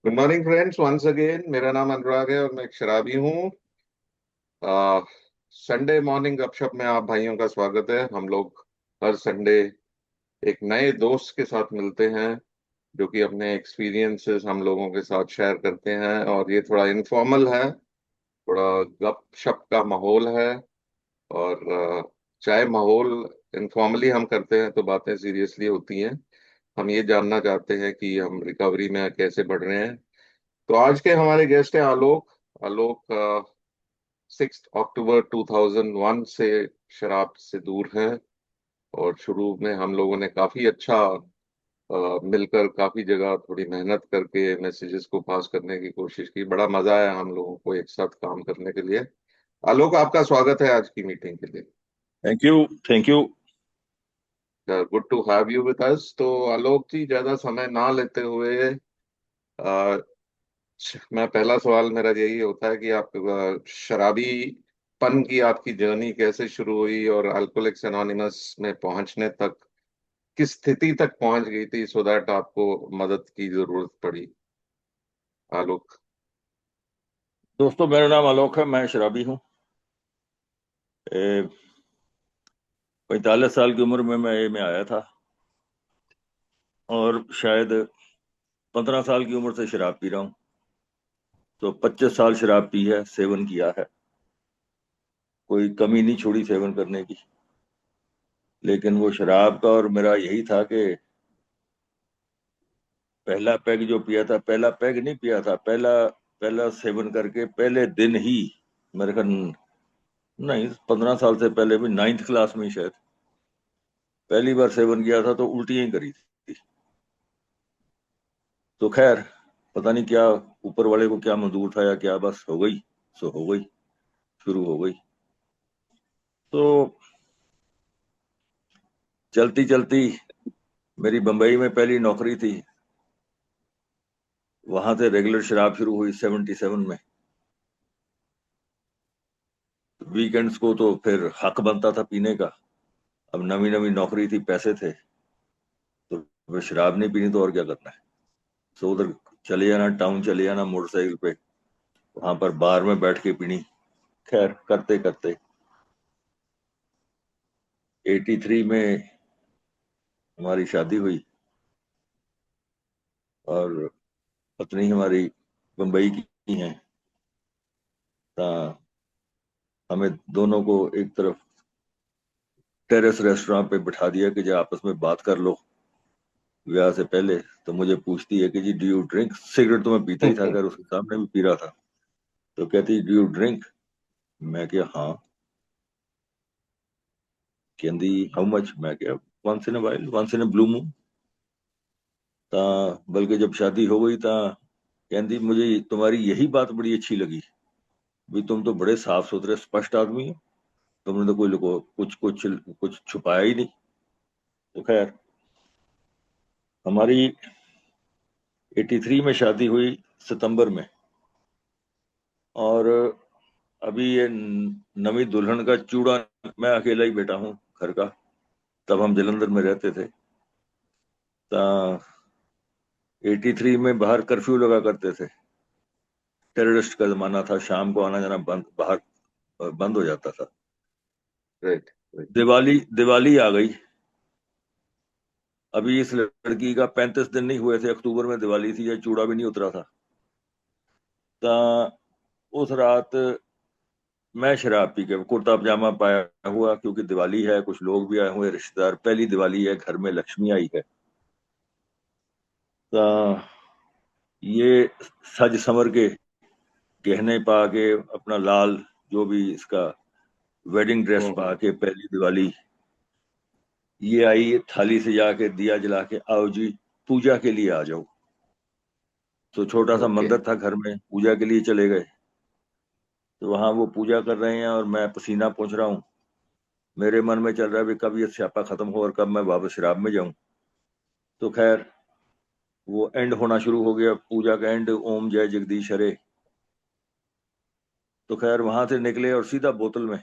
Good morning friends, once again. मेरा नाम अनुराग है और मैं एक शराबी हूँ। संडे मॉर्निंग गपशप में आप भाइयों का स्वागत है। हम लोग हर संडे एक नए दोस्त के साथ मिलते हैं जो कि अपने एक्सपीरियंसेस हम लोगों के साथ शेयर करते हैं, और ये थोड़ा इनफॉर्मल है, थोड़ा गपशप का माहौल है। और चाहे माहौल इनफॉर्मली हम करते हैं तो बातें सीरियसली होती हैं। हम ये जानना चाहते हैं कि हम रिकवरी में कैसे बढ़ रहे हैं। तो आज के हमारे गेस्ट हैं आलोक। आलोक 6 अक्टूबर 2001 से शराब से दूर हैं। और शुरू में हम लोगों ने काफी अच्छा मिलकर काफी जगह थोड़ी मेहनत करके मैसेजेस को पास करने की कोशिश की। बड़ा मजा आया हम लोगों को एक साथ काम करने के लिए। आलोक, आपका स्वागत है आज की मीटिंग के लिए। Thank you. Thank you. Good to have you with us. तो आलोक जी, ज्यादा समय ना लेते हुए मैं पहला सवाल मेरा यही होता है कि आप शराबी पन की आपकी जर्नी कैसे शुरू हुई और अल्कोहलिक्स एनोनिमस में पहुंचने तक किस स्थिति तक पहुंच गई थी, सो दैट आपको मदद की जरूरत पड़ी। आलोक। दोस्तों, मेरा नाम आलोक है। मैं शराबी हूँ। 45 साल की उम्र में मैं ए में आया था, और शायद 15 साल की उम्र से शराब पी रहा हूँ। तो 25 साल शराब पी है, सेवन किया है। कोई कमी नहीं छोड़ी सेवन करने की। लेकिन वो शराब का और मेरा यही था कि पहला पैग जो पिया था, पहला पैग नहीं पिया था, पहला पहला सेवन करके पहले दिन ही, मेरे ख्याल नहीं, 15 साल से पहले भी, 9th क्लास में ही शायद पहली बार सेवन किया था, तो उल्टियां ही करी थी। तो खैर, पता नहीं क्या ऊपर वाले को क्या मंजूर था या क्या, बस हो गई। सो हो गई, शुरू हो गई। तो चलती चलती मेरी बंबई में पहली नौकरी थी। वहां से रेगुलर शराब शुरू हुई 77 में। वीकेंड्स को तो फिर हक बनता था पीने का। अब नवी नवी नौकरी थी, पैसे थे, तो फिर शराब नहीं पीनी तो और क्या करना है। सो उधर चले जाना, टाउन चले जाना मोटरसाइकिल पे, वहां पर बार में बैठ के पीनी। खैर, करते करते 83 में हमारी शादी हुई, और पत्नी हमारी मुंबई की हैं। हमें दोनों को एक तरफ टेरेस रेस्टोरेंट पे बिठा दिया कि जो आपस में बात कर लो ब्याह से पहले। तो मुझे पूछती है कि जी, डू यू ड्रिंक? सिगरेट तो मैं पीता ही था, अगर उसके सामने भी पी रहा था। तो कहती, डू यू ड्रिंक? मैं क्या, हाँ। कहती, हाउ मच? मैं क्या, once in while, once in blue moon. ता बल्कि जब शादी हो गई ता कहती, मुझे तुम्हारी यही बात बड़ी अच्छी लगी, भी तुम तो बड़े साफ सुथरे स्पष्ट आदमी हो, तुमने तो कोई लोगो कुछ कुछ कुछ छुपाया ही नहीं। तो खैर, हमारी 83 में शादी हुई, सितंबर में। और अभी ये नवी दुल्हन का चूड़ा, मैं अकेला ही बेटा हूँ घर का। तब हम जलंधर में रहते थे। ता 83 में बाहर कर्फ्यू लगा करते थे। टेररिस्ट का जमाना था, शाम को आना जाना बंद, बाहर बंद हो जाता था। राइट। दिवाली दिवाली आ गई। अभी इस लड़की का 35 दिन नहीं हुए थे, अक्टूबर में दिवाली थी, या चूड़ा भी नहीं उतरा था। ता उस रात मैं शराब पी के कुर्ता पजामा पाया हुआ, क्योंकि दिवाली है, कुछ लोग भी आए हुए रिश्तेदार, पहली दिवाली है, घर में लक्ष्मी आई है। ता ये सज संवर के, गहने पा के, अपना लाल जो भी इसका वेडिंग ड्रेस पा हम्म। के, पहली दिवाली ये आई, थाली से जाके दिया जला के, आओ जी पूजा के लिए आ जाओ। तो छोटा सा ओके। मंदिर था घर में, पूजा के लिए चले गए। तो वहां वो पूजा कर रहे हैं और मैं पसीना पोंछ रहा हूँ। मेरे मन में चल रहा है भी कब ये स्यापा खत्म हो और कब मैं वापस शराब में जाऊं। तो खैर, वो एंड होना शुरू हो गया, पूजा का एंड, ओम जय जगदीश हरे। तो खैर, वहां से निकले और सीधा बोतल में,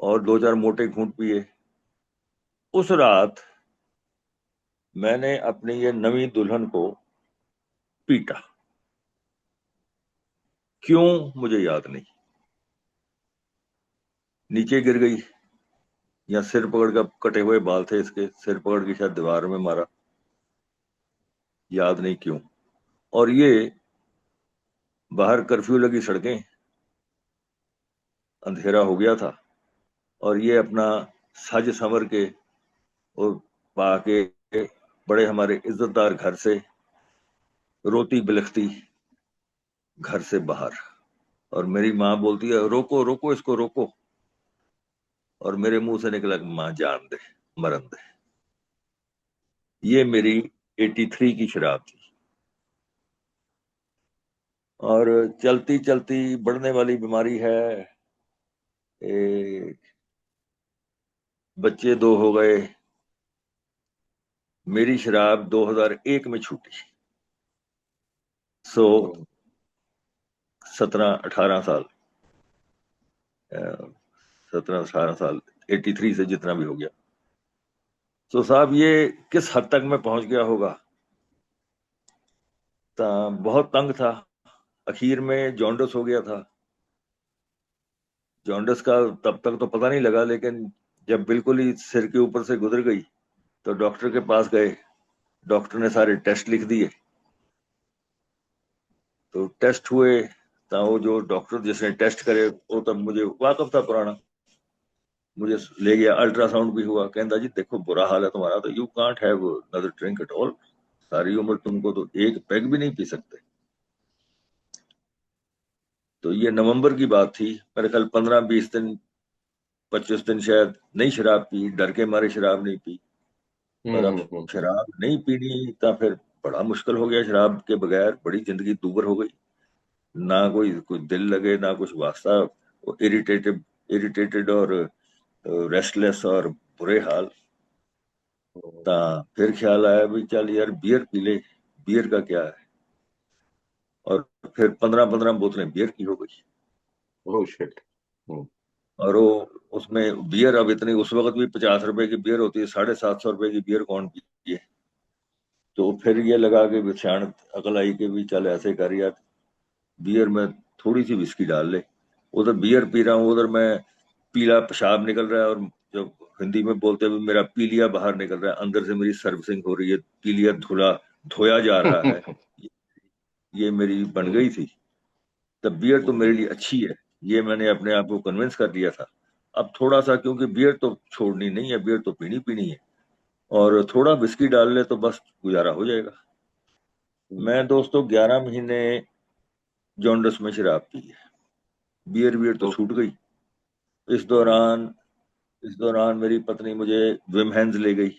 और दो चार मोटे घूंट पिए। उस रात मैंने अपनी ये नवी दुल्हन को पीटा। क्यों मुझे याद नहीं। नीचे गिर गई, या सिर पकड़ कर, कटे हुए बाल थे इसके, सिर पकड़ के शायद दीवार में मारा, याद नहीं क्यों। और ये बाहर कर्फ्यू लगी सड़कें, अंधेरा हो गया था, और ये अपना सज संवर के और पाके बड़े हमारे इज्जतदार घर से रोती बिलखती घर से बाहर। और मेरी माँ बोलती है, रोको रोको इसको रोको। और मेरे मुंह से निकला, माँ जान दे, मरन दे। ये मेरी 83 की शराब थी। और चलती चलती बढ़ने वाली बीमारी है। ए, बच्चे दो हो गए। मेरी शराब 2001 में छूटी। सो 17-18 साल, 17-18 साल, 83 से जितना भी हो गया। तो साहब ये किस हद तक मैं पहुंच गया होगा। बहुत तंग था। आखिर में जॉन्डिस हो गया था। जॉन्डिस का तब तक तो पता नहीं लगा, लेकिन जब बिल्कुल ही सिर के ऊपर से गुजर गई तो डॉक्टर के पास गए। डॉक्टर ने सारे टेस्ट लिख दिए। तो टेस्ट हुए, तो वो जो डॉक्टर जिसने टेस्ट करे वो तब मुझे वाकफ था पुराना, मुझे ले गया। अल्ट्रासाउंड भी हुआ। कहता जी देखो बुरा हाल है तुम्हारा, तो you can't have another drink at all. सारी उम्र तुमको तो एक पैग भी नहीं पी सकते। तो ये नवंबर की बात थी, मेरे ख्याल 15-20 दिन, 25 दिन शायद नहीं शराब पी, डर के मारे शराब नहीं पी। पर अब हम्म। शराब नहीं पीनी तो फिर बड़ा मुश्किल हो गया। शराब के बगैर बड़ी जिंदगी दूभर हो गई। ना कोई कोई दिल लगे, ना कुछ वास्ता। इरिटेटेड इरिटेटेड और रेस्टलेस और बुरे हाल। ता फिर ख्याल आया भी चल यार बियर पी ले, बियर का क्या है। और फिर 15-15 बोतलें बियर की हो गई। Oh shit. और वो उसमें बियर अब इतनी, उस वक्त भी 50 रुपए की बियर होती है, 750 रुपए की बियर कौन पिए। तो फिर ये लगा कि विषाण अकल आई कि भी चल ऐसे कर यार, बियर में थोड़ी सी विस्की डाल ले। उधर बियर पी रहा हूँ, उधर मैं पीला पेशाब निकल रहा है, और जो हिंदी में बोलते हुए मेरा पीलिया बाहर निकल रहा है। अंदर से मेरी सर्विसिंग हो रही है, पीलिया धुला धोया जा रहा है। ये मेरी बन गई थी। तब बियर तो मेरे लिए अच्छी है, ये मैंने अपने आप को कन्विंस कर लिया था। अब थोड़ा सा, क्योंकि बियर तो छोड़नी नहीं है, बियर तो पीनी पीनी है, और थोड़ा विस्की डाल ले तो बस गुजारा हो जाएगा। मैं दोस्तों 11 महीने जॉन्डस में शराब पी है। बियर बियर तो छूट गई। इस दौरान इस दौरान मेरी पत्नी मुझे विम हैंस ले गई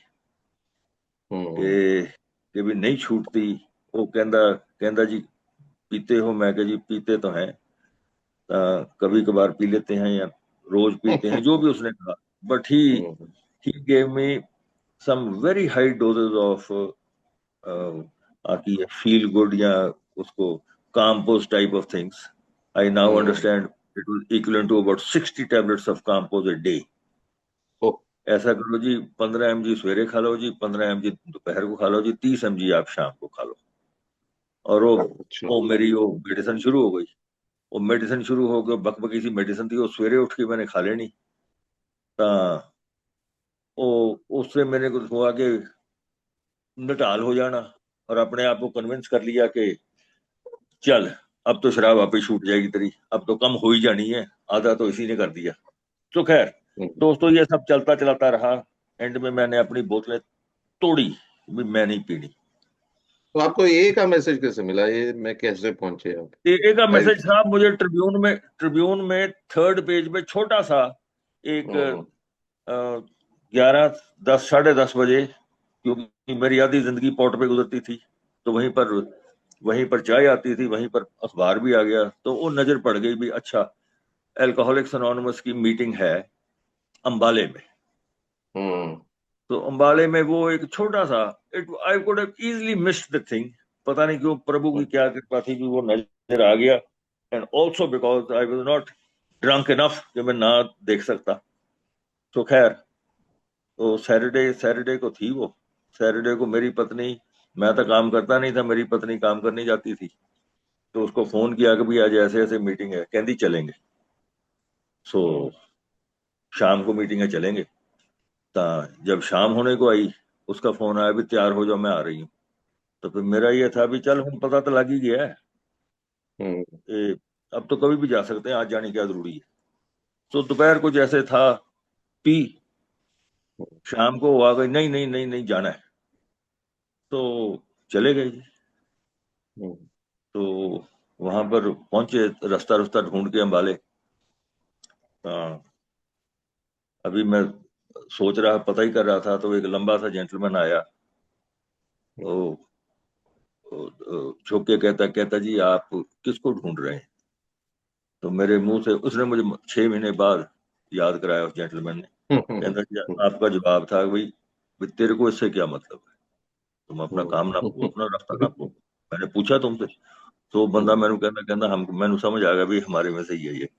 कि भी नहीं छूटती। वो कहता कहता जी पीते हो? मैं कहा जी पीते तो हैं, कभी कभार पी लेते हैं, या रोज पीते हैं, जो भी उसने कहा। But he gave me some very high doses of आकी फील गुड, या उसको Calmpose type of things. I now understand it was equivalent to about 60 tablets of Calmpose a day. ऐसा करो जी, 15 mg सवेरे खा लो जी, 15 mg दोपहर को खा लो जी, 30 mg आप शाम को खा लो। और अच्छा। वो मेरी वो मेडिसिन शुरू हो गई। वो मेडिसिन शुरू हो गई, बकबकी सी मेडिसिन थी, वो सवेरे उठ के मैंने खा लेनी। ता वो उससे मैंने कुछ हुआ कि निटाल हो जाना, और अपने आप को कन्विंस कर लिया कि चल अब तो शराब वापस छूट जाएगी तेरी, अब तो कम हो ही जानी है, आधा तो इसी ने कर दिया। तो खैर दोस्तों, ये सब चलता चलाता रहा। एंड में मैंने अपनी बोतलें तोड़ी, भी मैं नहीं पीनी। तो आपको ए का मैसेज कैसे मिला, ये मैं कैसे पहुंचे आप? ए का फाइल। मैसेज साहब मुझे ट्रिब्यून में 3rd पेज में छोटा सा एक हम्म। 11-10, 10:30 बजे, क्योंकि मेरी आधी जिंदगी पॉट पे गुजरती थी, तो वहीं पर चाय आती थी, वहीं पर अखबार भी आ गया, तो वो नजर पड़ गई भी अच्छा, अल्कोहलिक्स अनोनिमस की मीटिंग है अंबाले में। हम्म। तो अंबाले में वो एक छोटा सा, it I could have easily missed the thing. पता नहीं क्यों, प्रभु की क्या कृपा थी कि वो नजर आ गया। And also because I was not drunk enough कि मैं ना देख सकता। तो खैर, तो सैटरडे सैटरडे को थी वो। सैटरडे को मेरी पत्नी मैं तो काम करता नहीं था, मेरी पत्नी काम करने जाती थी। तो उसको फोन किया कि भी आज ऐसे ऐसे मीटिंग है, कहती चलेंगे। सो शाम को मीटिंग है, चलेंगे। ता जब शाम होने को आई, उसका फोन आया भी तैयार हो जाओ, मैं आ रही हूँ। तो फिर मेरा ये था भी चल हम, पता तो लग ही गया है। हम्म। ए, अब तो कभी भी जा सकते हैं, आज जाने क्या जरूरी है। तो दोपहर को जैसे था, पी, शाम को वो आ गई, नहीं नहीं नहीं नहीं जाना है। तो चले गए जी। हम्म। तो वहां पर पहुंचे, रास्ता रास्ता ढूंढ के अंबाले। हाँ, अभी मैं सोच रहा, पता ही कर रहा था, तो एक लंबा सा जेंटलमैन आया। वो झुक के कहता कहता जी आप किसको ढूंढ रहे हैं? तो मेरे मुंह से उसने मुझे 6 महीने बाद याद कराया, उस जेंटलमैन ने। कहता जी आपका जवाब था भाई, भी तेरे को इससे क्या मतलब है, तुम अपना काम ना पो, अपना रास्ता ना पो, मैंने पूछा तुमसे। तो वो बंदा मैंने कहना कहना हम, मैंने समझ आ गया भी हमारे में से ही है ये,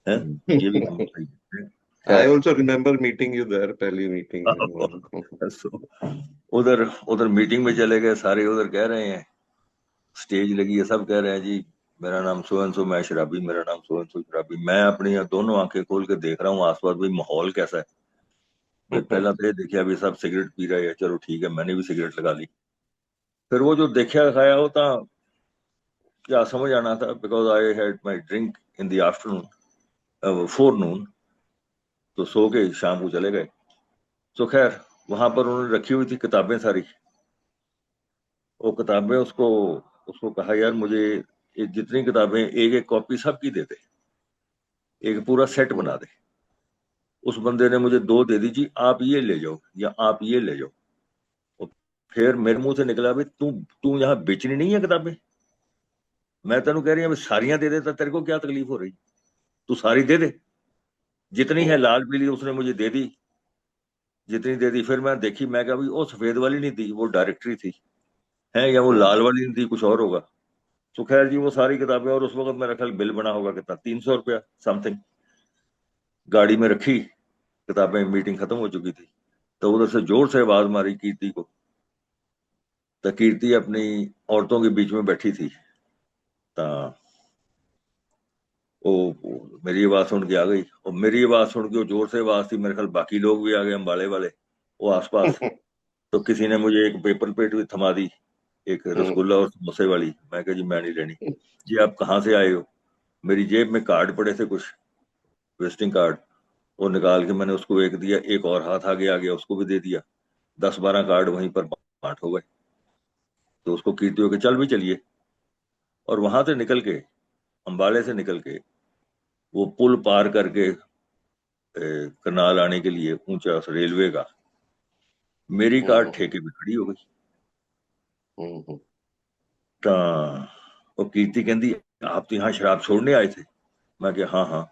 है ये भी हम सही है। आई खैर। Also remember meeting you there, पहली मीटिंग में। So, उधर उधर मीटिंग में चले गए सारे, उधर कह रहे हैं, स्टेज लगी है, सब कह रहे हैं जी मेरा नाम सोहन सो, मैं शराबी, मेरा नाम सोहन सो शराबी। मैं अपनी दोनों आंखें खोल के देख रहा हूँ आसपास, भाई माहौल कैसा है। भाई पहला तो ये देखिए अभी सब सिगरेट पी रहे हैं, चलो ठीक है, मैंने भी सिगरेट लगा ली। फिर वो जो देखा खाया होता, क्या समझ आना था, because I had my drink in the afternoon, four noon. तो सो के शाम को चले गए। तो खैर, वहां पर उन्होंने रखी हुई थी किताबें सारी। वो किताबें उसको उसको कहा यार मुझे ये जितनी किताबें, एक एक कॉपी सबकी दे दे, एक पूरा सेट बना दे। उस बंदे ने मुझे दो दे दी जी, आप ये ले जाओ या आप ये ले जाओ। और फिर मेरे मुंह से निकला भी, तू तू यहाँ बेचनी नहीं है किताबें? मैं तेन कह रही हूँ सारियां दे देता, तेरे को क्या तकलीफ हो रही? तू सारी दे दे, जितनी है लाल पीली। उसने मुझे दे दी, जितनी दे दी। फिर मैं देखी, मैं कहा भाई वो सफेद वाली नहीं थी, वो डायरेक्टरी थी, है, या वो लाल वाली नहीं थी, कुछ और होगा। तो खैर जी वो सारी किताबें, और उस वक्त मेरा ख्याल बिल बना होगा कितना, 300 रुपया समथिंग। गाड़ी में रखी किताबें, मीटिंग खत्म हो चुकी थी। तो उधर से जोर से आवाज मारी कीर्ति को। तो कीर्ति अपनी औरतों के बीच में बैठी थी। तो वो मेरी आवाज सुन के आ गई, और मेरी आवाज सुन के वो जोर से आवाज थी, मेरे ख्याल बाकी लोग भी आ गए, अम्बाड़े वाले, वो आसपास। तो किसी ने मुझे एक पेपर प्लेट भी थमा दी, एक रसगुल्ला और समोसे वाली। मैं कहा जी मैं नहीं लेनी। जी आप कहाँ से आए हो? मेरी जेब में कार्ड पड़े थे कुछ, विजिटिंग कार्ड। वो निकाल के मैंने उसको एक दिया, एक और हाथ आगे आ गया, उसको भी दे दिया। 10-12 कार्ड वहीं पर बांट हो गए। तो उसको कीर्ति हो के चल भी चलिए। और वहां से निकल के, अंबाले से निकल के, वो पुल पार करके करनाल आने के लिए, ऊंचा उस रेलवे का, मेरी कार ठेके पे खड़ी हो गई। तो वो कीर्ति कहती आप तो यहाँ शराब छोड़ने आए थे? मैं कहा हाँ हाँ।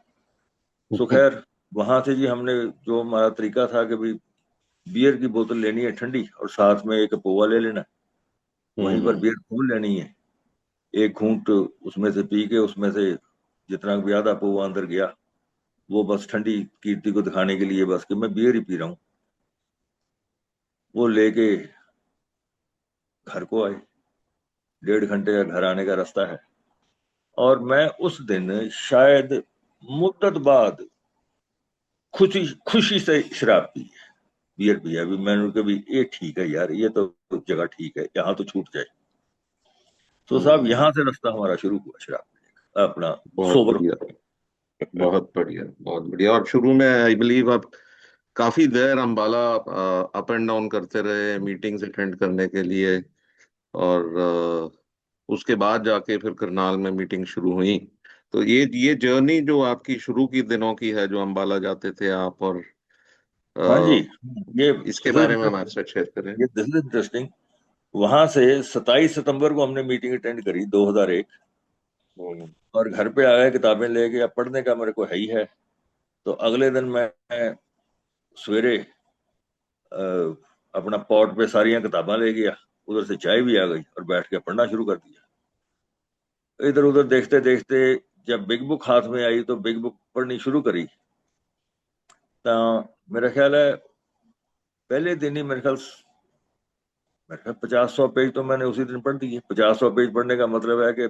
सो खैर, वहां से जी हमने, जो हमारा तरीका था कि भाई बियर की बोतल लेनी है ठंडी, और साथ में एक पोवा ले लेना। वहीं पर बियर खोल लेनी है, एक घूंट उसमें से पी के, उसमें से जितना भी आधा पोवा अंदर गया, वो बस ठंडी कीर्ति को दिखाने के लिए, बस कि मैं बियर ही पी रहा हूँ। वो लेके घर को आए। 1.5 घंटे का घर आने का रास्ता है। और मैं उस दिन शायद मुद्दत बाद खुशी खुशी से शराब पी, बियर पिया। अभी मैंने कहा भी ये ठीक है यार, ये तो जगह ठीक है, यहाँ तो छूट जाए। तो साहब यहाँ से रास्ता हमारा शुरू हुआ शराब पीने का, अपना बहुत सोबर। बढ़िया, बहुत बढ़िया, बहुत बढ़िया। और शुरू में आई बिलीव आप काफी देर अंबाला अप एंड डाउन करते रहे मीटिंग्स अटेंड करने के लिए, और उसके बाद जाके फिर करनाल में मीटिंग शुरू हुई। तो ये जर्नी जो आपकी शुरू की दिनों की है, जो अंबाला जाते थे आप, और हाँ जी, अ, ये इसके बारे में हमारे साथ शेयर करें। ये दिस इज इंटरेस्टिंग। वहां से 27 सितंबर को हमने मीटिंग अटेंड करी, 2001। हम्म। और घर पे आ गए किताबें लेके, अब पढ़ने का मेरे को है ही है। तो अगले दिन मैं सवेरे अपना पॉट पे सारियां किताबां ले गया, उधर से चाय भी आ गई, और बैठ के पढ़ना शुरू कर दिया। इधर उधर देखते देखते जब बिग बुक हाथ में आई, तो बिग बुक पढ़नी शुरू करी। तो मेरा ख्याल है पहले दिन ही, मेरे ख्याल मेरे ख्याल 50-100 पेज तो मैंने उसी दिन पढ़ दिए। 50-100 पेज पढ़ने का मतलब है कि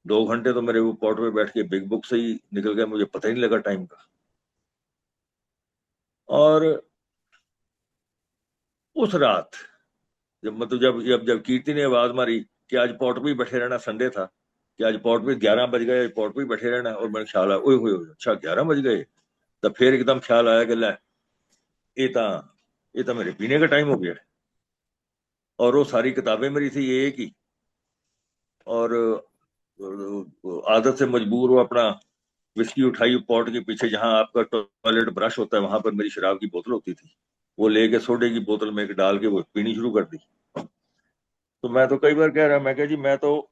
2 घंटे तो मेरे वो पॉट पे बैठ के बिग बुक से ही निकल गए, मुझे पता ही नहीं लगा टाइम का। और उस रात जब मतलब जब कीर्ति ने आवाज मारी कि आज पॉट पे ही बैठे रहना, संडे था, कि आज पॉट पे 11 बज गए, पॉट पे ही बैठे रहना, और मेरे ख्याल आया ओए होए होए, अच्छा 11 बज गए। तब फिर एकदम ख्याल आया कि लै ये तो ये तो मेरे पीने का टाइम हो गया। और वो सारी किताबें मेरी थी ये एक ही, और आदत से मजबूर वो अपना विस्की उठाई पॉट के पीछे जहां आपका टॉयलेट ब्रश होता है, वहां पर मेरी शराब की बोतल होती थी, वो लेके सोडे की बोतल में डाल के वो पीनी शुरू कर दी। तो मैं तो कई बार कह रहा, मैं कह जी मैं तो,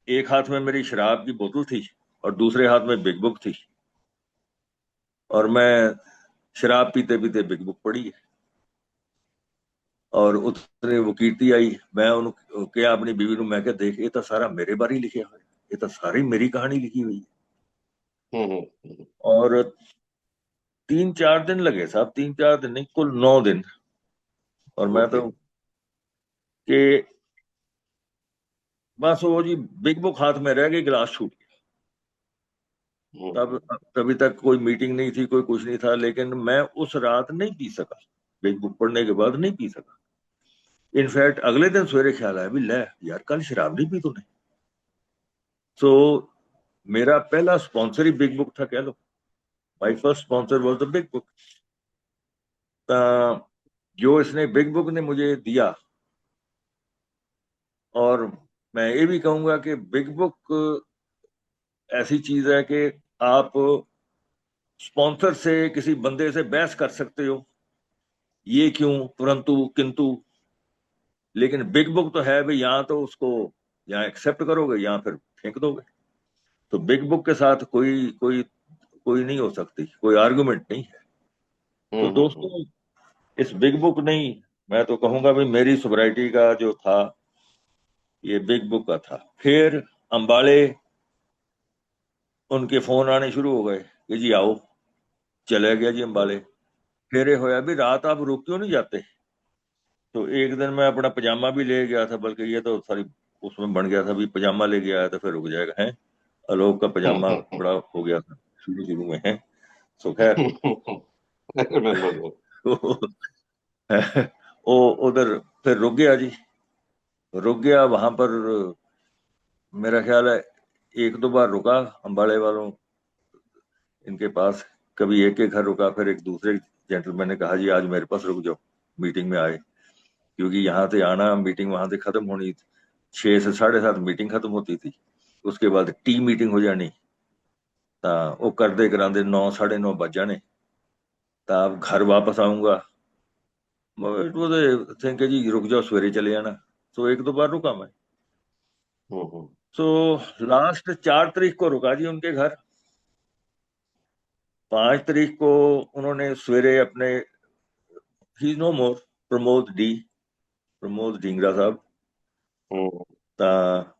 एक हाथ में मेरी शराब की बोतल थी और दूसरे हाथ में बिग बुक थी, और मैं शराब पीते पीते बिग बुक पढ़ी है। और उतने वो कीर्ति आई, मैं उन क्या अपनी बीवी ਨੂੰ मैं क्या देख ये तो सारा मेरे बारे ही लिखे हुए, ये तो सारी मेरी कहानी लिखी हुई है। और 3-4 दिन लगे साहब, 3-4 दिन नहीं, कुल 9 दिन। और मैं ओके। तो कि बस वो जी बिग बुक हाथ में रह गई, गिलास छूट गया। तब तभी तक कोई मीटिंग नहीं थी, कोई कुछ नहीं था, लेकिन मैं उस रात नहीं पी सका, बिग बुक पढ़ने के बाद नहीं पी सका। इनफैक्ट अगले दिन सवेरे ख्याल आया भी ले यार कल शराब नहीं पी तूने। सो मेरा पहला स्पॉन्सर ही बिग बुक था कह लो, my first sponsor was the big book. जो इसने बिग बुक ने मुझे दिया, और मैं ये भी कहूंगा कि बिग बुक ऐसी चीज है कि आप स्पॉन्सर से किसी बंदे से बहस कर सकते हो, ये क्यों, परंतु किंतु, लेकिन बिग बुक तो है भाई, यहाँ तो उसको यहाँ एक्सेप्ट करोगे, यहाँ फिर फेंक दोगे। तो बिग बुक के साथ कोई कोई कोई नहीं हो सकती, कोई आर्गुमेंट नहीं है। तो दोस्तों इस बिग बुक नहीं, मैं तो कहूंगा भाई मेरी सोब्राइटी का जो था ये बिग बुक का था। फिर अंबाले उनके फोन आने शुरू हो गए कि जी आओ, चले गया जी अंबाले। फिर ये होया भी रात आप रुक क्यों नहीं जाते। तो एक दिन मैं अपना पजामा भी ले गया था, बल्कि ये तो सारी उसमें बन गया था भी पजामा ले गया तो फिर रुक जाएगा है। आलोक का पजामा बड़ा हो गया था शुरू शुरू में है। सो खैर वो उधर फिर रुक गया जी, रुक गया वहां पर। मेरा ख्याल है 1-2 बार रुका अंबाड़े वालों इनके पास, कभी एक के घर रुका, फिर एक दूसरे जेंटलमैन ने कहा जी आज मेरे पास रुक जाओ, मीटिंग में आए, क्योंकि यहाँ से आना मीटिंग वहां से खत्म होनी, 6 से 7:30 मीटिंग खत्म होती थी, उसके बाद टी मीटिंग हो जानी। तो वो करते कराते 9-9:30 बज जाने। तो आप घर वापस आऊंगा, थिंक जी रुक जाओ सवेरे चले जाना। तो 1-2 बार रुका मैं। तो लास्ट 4 तारीख को रुका जी उनके घर। 5 तारीख को उन्होंने सवेरे अपने, ही नो मोर, प्रमोद ढींगरा साहब, ता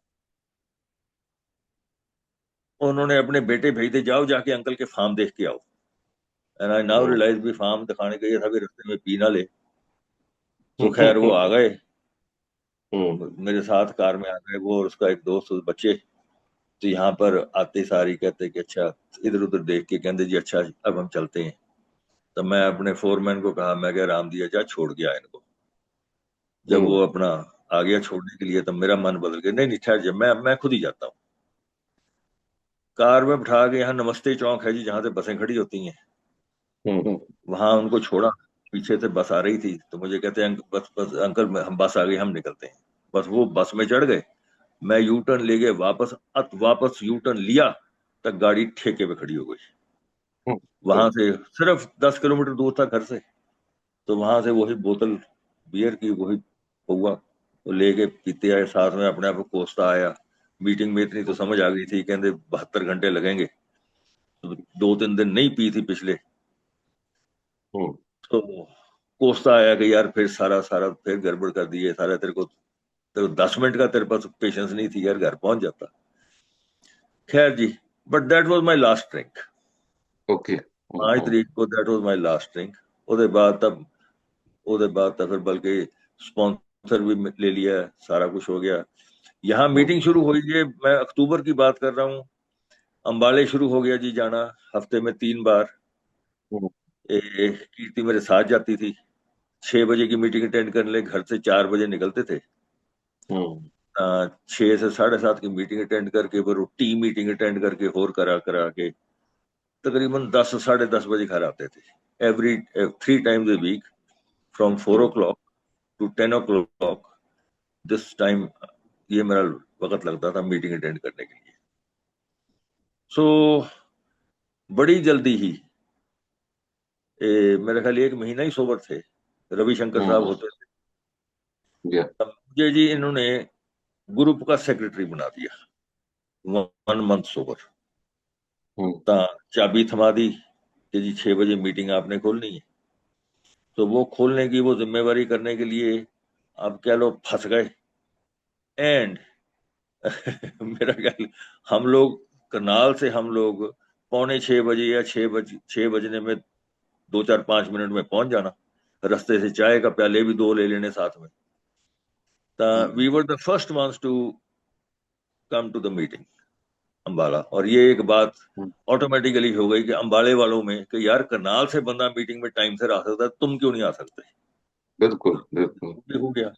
उन्होंने अपने बेटे भेज दे, जाओ जाके अंकल के फार्म देख के आओ। एंड आई नाउ रियलाइज भी फार्म दिखाने गए था भी रास्ते में पी ना ले। तो खैर वो आ गए, मेरे साथ कार में आ गए, वो और उसका एक दोस्त और बच्चे। तो यहाँ पर आते सारी कहते कि अच्छा, इधर उधर देख के कहते जी अच्छा अब हम चलते हैं। तो मैं अपने फोरमैन को कहा, मैं क्या राम दिया जा छोड़ के आया इनको। जब वो अपना आ गया छोड़ने के लिए, तब मेरा मन बदल गया, नहीं नहीं ठहर जा, मैं खुद ही जाता हूँ। कार में बिठा के, यहाँ नमस्ते चौक है जी जहाँ से बसें खड़ी होती हैं, वहां उनको छोड़ा। पीछे से बस आ रही थी, तो मुझे कहते हैं बस बस अंकल हम बस आ गई, हम निकलते हैं। बस वो बस में चढ़ गए, मैं यू टर्न ले गए वापस, वापस यू टर्न लिया, तक गाड़ी ठेके पे खड़ी हो गई। वहां से सिर्फ 10 किलोमीटर दूर था घर से। तो वहां से वही बोतल बियर की, वही पौआ वो लेके पीते आए, साथ में अपने आप को कोसता आया। मीटिंग में इतनी तो समझ आ गई थी, कहते 72 घंटे लगेंगे। तो 2-3 दिन नहीं पी थी पिछले। तो कोसता आया कि यार फिर सारा सारा फिर गड़बड़ कर दी है सारा, तेरे को 10 मिनट का तेरे पास पेशेंस नहीं थी यार, घर पहुंच जाता। खैर जी, but that was my last drink. Okay. 5 तारीख को that was my last drink. ਉਹਦੇ ਬਾਅਦ ਤਾਂ ਫਿਰ ਬਲਕਿ स्पॉन्सर भी ले लिया, सारा कुछ हो गया। यहाँ मीटिंग हम्म, शुरू हुई, ये मैं अक्टूबर की बात कर रहा हूँ। अंबाले शुरू हो गया जी जाना, हफ्ते में 3 बार। हम्म, कीर्ति मेरे साथ जाती थी। 6 बजे की मीटिंग अटेंड करने ले घर से 4 बजे निकलते थे। हम्म, 6 से 7:30 की मीटिंग अटेंड करके, फिर टीम मीटिंग अटेंड करके, और करा करा के तकरीबन 10 साढ़े 10 बजे घर आते थे। Every 3 times a week, from 4 o'clock to 10 o'clock, this time, ये मेरा वक्त लगता था मीटिंग अटेंड करने के लिए। सो बड़ी जल्दी ही, मेरे ख्याल 1 महीना ही सोबर थे, रविशंकर साहब हम्म, होते थे। या, तब मुझे जी इन्होंने ग्रुप का सेक्रेटरी बना दिया, 1 मंथ सोबर। हम्म, ता चाबी थमा दी कि जी 6 बजे मीटिंग आपने खोलनी है। तो वो खोलने की वो जिम्मेवारी करने के लिए आप कह लो फंस गए। एंड मेरा ख्याल, हम लोग करनाल से, हम लोग पौने 6 बजे या 6 बजने में 2 4 5 मिनट में पहुंच जाना। रास्ते से चाय का प्याले भी 2 ले लेने साथ में। We hmm, were the first ones to come to the meeting, Ambala. और ये एक बात हम्म, ऑटोमेटिकली हो गई कि अंबाले वालों में कि यार करनाल से बंदा मीटिंग में टाइम से आ सकता है, तुम क्यों नहीं आ सकते। बिल्कुल बिल्कुल। हो गया।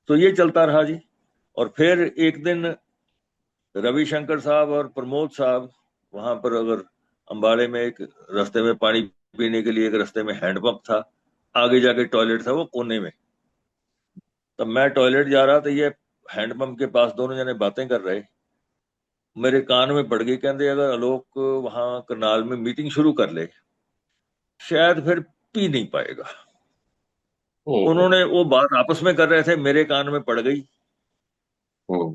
तो ये चलता रहा जी। और फिर एक दिन रविशंकर साहब और प्रमोद साहब, वहां पर अगर अंबाड़े में एक रास्ते में पानी पीने के लिए एक रास्ते में हैंडपंप था, आगे जाके टॉयलेट था वो कोने में। तब मैं टॉयलेट जा रहा था, ये हैंडपंप के पास दोनों जने बातें कर रहे। मेरे कान में पड़ गई, कहते अगर आलोक वहां करनाल में मीटिंग शुरू कर ले, शायद फिर पी नहीं पाएगा। हम्म, उन्होंने वो बात आपस में कर रहे थे, मेरे कान में पड़ गई, हम्म,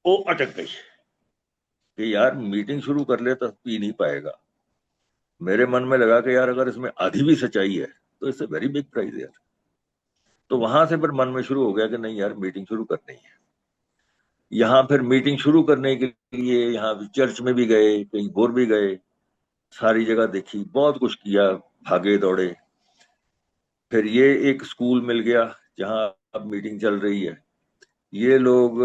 वो अटक गई कि यार मीटिंग शुरू कर ले तो पी नहीं पाएगा। मेरे मन में लगा कि यार अगर इसमें आधी भी सच्चाई है तो इट्स वेरी बिग प्राइज यार। तो वहां से फिर मन में शुरू हो गया कि नहीं यार, मीटिंग शुरू करनी है। यहाँ फिर मीटिंग शुरू करने के लिए यहाँ चर्च में भी गए, कहीं और भी गए, सारी जगह देखी, बहुत कुछ किया, भागे दौड़े। फिर ये एक स्कूल मिल गया जहाँ अब मीटिंग चल रही है। ये लोग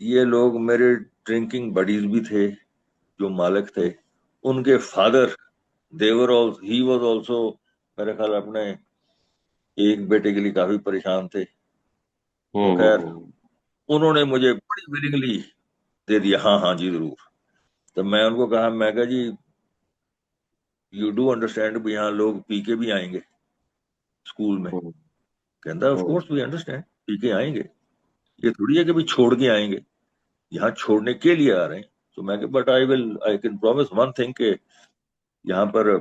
ये लोग मेरे ड्रिंकिंग बडीज भी थे, जो मालिक थे। उनके father, there he was also, मेरे ख्याल अपने एक बेटे के लिए काफी परेशान थे। तो हम्म, खैर, उन्होंने मुझे बड़ी विलिंगली दे दिया, हाँ हाँ जी जरूर। तो मैं उनको कहा, मैं कहा जी, यू डू अंडरस्टैंड भी यहाँ लोग पी के भी आएंगे स्कूल में। हम्म, कहता of hmm, course we understand, पी के आएंगे। ये थोड़ी है कि भी छोड़ के आएंगे, यहाँ छोड़ने के लिए आ रहे हैं। तो मैं but I can promise one thing के यहाँ पर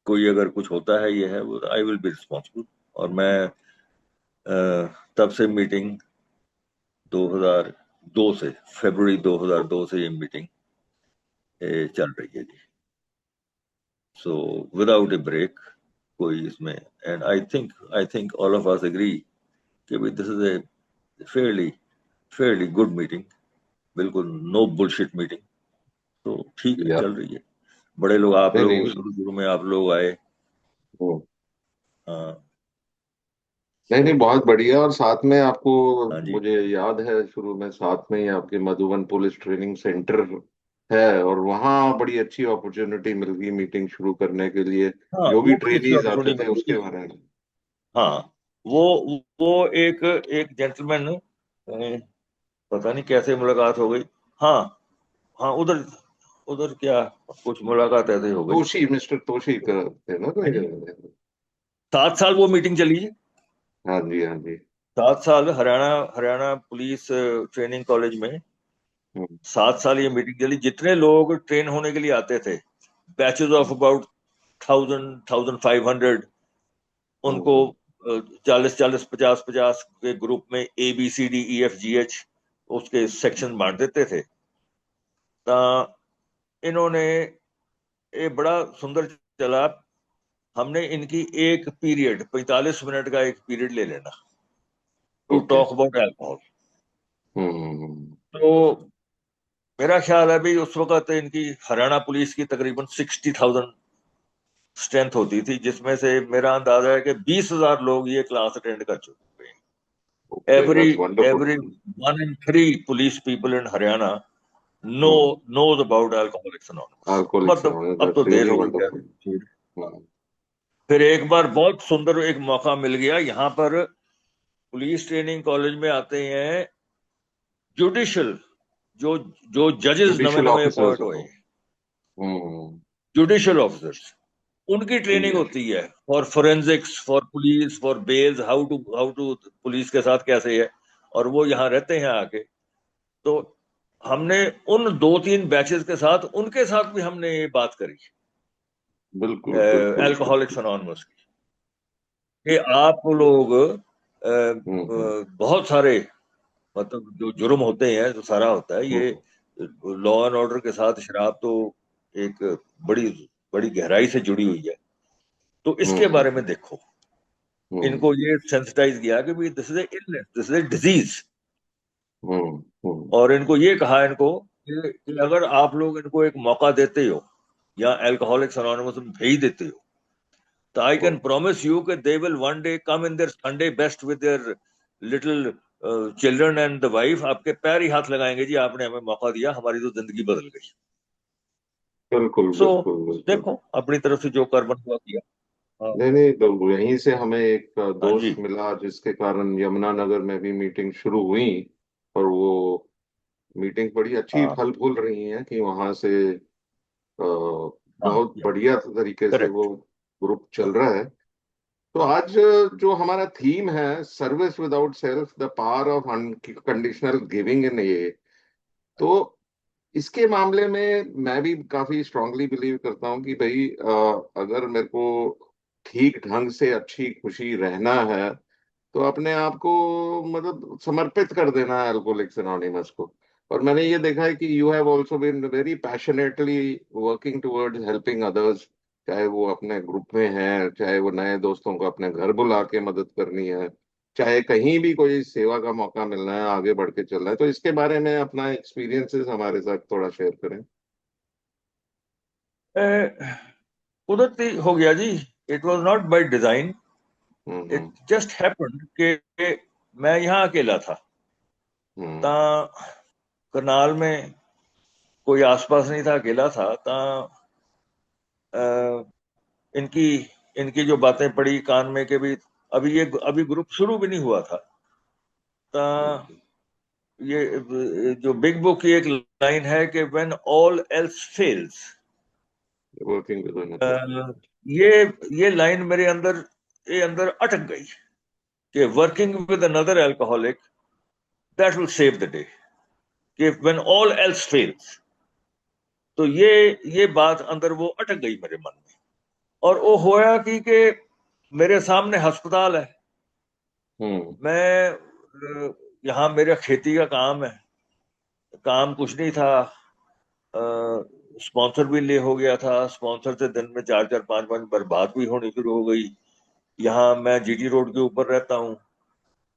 कोई अगर कुछ होता है, ये है वो, आई विल बी रिस्पॉन्सिबल। और मैं तब से मीटिंग 2002 से, फरवरी 2002 से ये मीटिंग चल रही है जी। सो विदाउट ए ब्रेक, कोई इसमें। And I think all of us agree कि भाई this is a fairly fairly good meeting, बिल्कुल नो बुलशिट मीटिंग। तो ठीक है, या, चल रही है। बड़े लोग, आप नहीं लोग नहीं, शुरू शुरू में आप लोग आए। हम्म, हाँ। नहीं नहीं, बहुत बढ़िया। और साथ में आपको, हाँ जी। मुझे याद है शुरू में साथ में ही आपके मधुबन पुलिस ट्रेनिंग सेंटर है, और वहाँ बड़ी अच्छी अपॉर्चुनिटी मिल गई मीटिंग शुरू करने के लिए। हाँ, जो भी वो बड़ी अच्छी ट्रेनीज आते अपॉर्चुनिटी थे मिली उसके थी। बारे में। हाँ, वो वो एक एक जेंटलमैन, पता नहीं कैसे मुलाकात हो गई। हाँ, हाँ, उधर उधर क्या, कुछ मुलाकात ऐसे हो गई। तोशी, मिस्टर तोशी का थे ना हाँ कोई? जी। 7 साल वो मीटिंग चली है। हाँ जी, हाँ जी। 7 साल Haryana Haryana police training college में। हम्म, 7 साल ये मीटिंग चली। जितने लोग ट्रेन होने के लिए आते थे, बैचेस ऑफ हम्म, अबाउट 1,500, उनको हम्म, 40 40 50 50 के ग्रुप में ABCDEFGH उसके सेक्शन बांट देते थे। ता इन्होंने, ये बड़ा सुंदर चला। हमने इनकी एक पीरियड, 45 मिनट का एक पीरियड ले लेना, to okay. Talk about alcohol. Hmm, तो मेरा ख्याल है भाई, उस वक्त इनकी हरियाणा पुलिस की तकरीबन 60,000 स्ट्रेंथ होती थी, जिसमें से मेरा अंदाजा है कि 20,000 लोग ये क्लास अटेंड कर चुके। Okay, that's wonderful. Every 1 in 3 police people in Haryana Hmm. knows about Alcoholics Anonymous. Alcoholics मतलब Anonymous, अब तो that's देर really हो गई खैर। wonderful. Hmm. फिर एक बार बहुत सुंदर एक मौका मिल गया, यहाँ पर पुलिस ट्रेनिंग कॉलेज में आते हैं जुडिशियल, जो जो जजेस नवे Judicial नवे officers अपॉइंट हुए हो। हैं, हम्म। जुडिशियल ऑफिसर्स, उनकी ट्रेनिंग Yes. होती है for forensics, for police, for bails, how to police के साथ कैसे है, और वो यहाँ रहते हैं आके। तो हमने उन 2-3 बैचेस के साथ, उनके साथ भी हमने ये बात करी बिल्कुल बिल्कुल अल्कोहलिक्स बिल्कुल। अनोनिमस की, कि आप लोग हम्म। बहुत सारे, मतलब जो जुर्म होते हैं, जो सारा होता है ये हम्म। लॉ एंड ऑर्डर के साथ शराब तो एक बड़ी बड़ी गहराई से जुड़ी हुई है। तो इसके बारे में हम्म। देखो, हम्म। इनको ये सेंसिटाइज किया कि भाई this is a illness, this is a disease. Hmm. Hmm. और इनको ये कहा इनको कि अगर आप लोग इनको एक मौका देते हो या अल्कोहलिक्स अनोनिमस में भेज देते हो, तो I can hmm. Promise you कि they will one day come in their Sunday best with their little children and the wife, आपके पैर ही हाथ लगाएंगे, जी आपने हमें मौका दिया, हमारी तो जिंदगी बदल गई। बिल्कुल सो बिल्कुल बिल्कुल। देखो, अपनी तरफ से जो कर बन हुआ किया। हाँ। नहीं नहीं, तो यहीं से हमें एक हाँ जी। दोस्त मिला जिसके कारण यमुनानगर में भी मीटिंग शुरू हुई। और वो मीटिंग बड़ी अच्छी हाँ फल फूल रही है कि वहां से हाँ, बहुत बढ़िया तरीके से वो करेक्ट। ग्रुप चल रहा है। तो आज जो हमारा थीम है, service without self, the power of unconditional giving in ये, तो इसके मामले में मैं भी काफी स्ट्रांगली बिलीव करता हूँ कि भाई अगर मेरे को ठीक ढंग से अच्छी खुशी रहना है तो अपने आप को मतलब समर्पित कर देना है अल्कोहलिक्स एनोनिमस को। और मैंने ये देखा है कि you have also been very passionately working towards helping others, चाहे वो अपने ग्रुप में है, चाहे वो नए दोस्तों को अपने घर बुला के मदद करनी है, चाहे कहीं भी कोई सेवा का मौका मिलना है, आगे बढ़ के चलना है। तो इसके बारे में अपना एक्सपीरियंसेस हमारे साथ थोड़ा शेयर करें। कुदरती हो गया जी, it was not by design, it hmm. Just happened कि मैं यहाँ अकेला था। ता हम्म। करनाल में कोई आसपास नहीं था, अकेला था। ता अ, इनकी इनकी जो बातें पड़ी कान में कि भी अभी ग्रुप शुरू भी नहीं हुआ था। ता हम्म। ये जो बिग बुक की एक लाइन है कि when all else fails, working with another. ये ये लाइन मेरे अंदर, ये अंदर अटक गई कि working with another alcoholic that will save the day, कि व्हेन ऑल एल्स फेल्स। तो ये बात अंदर वो अटक गई मेरे मन में। और वो होया कि मेरे सामने अस्पताल है, हम्म। मैं यहाँ मेरा खेती का काम है, काम कुछ नहीं था, स्पॉन्सर भी ले हो गया था, स्पॉन्सर से दिन में 4-4 5-5 बर्बाद भी होनी शुरू हो गई। यहाँ मैं जीटी रोड के ऊपर रहता हूँ,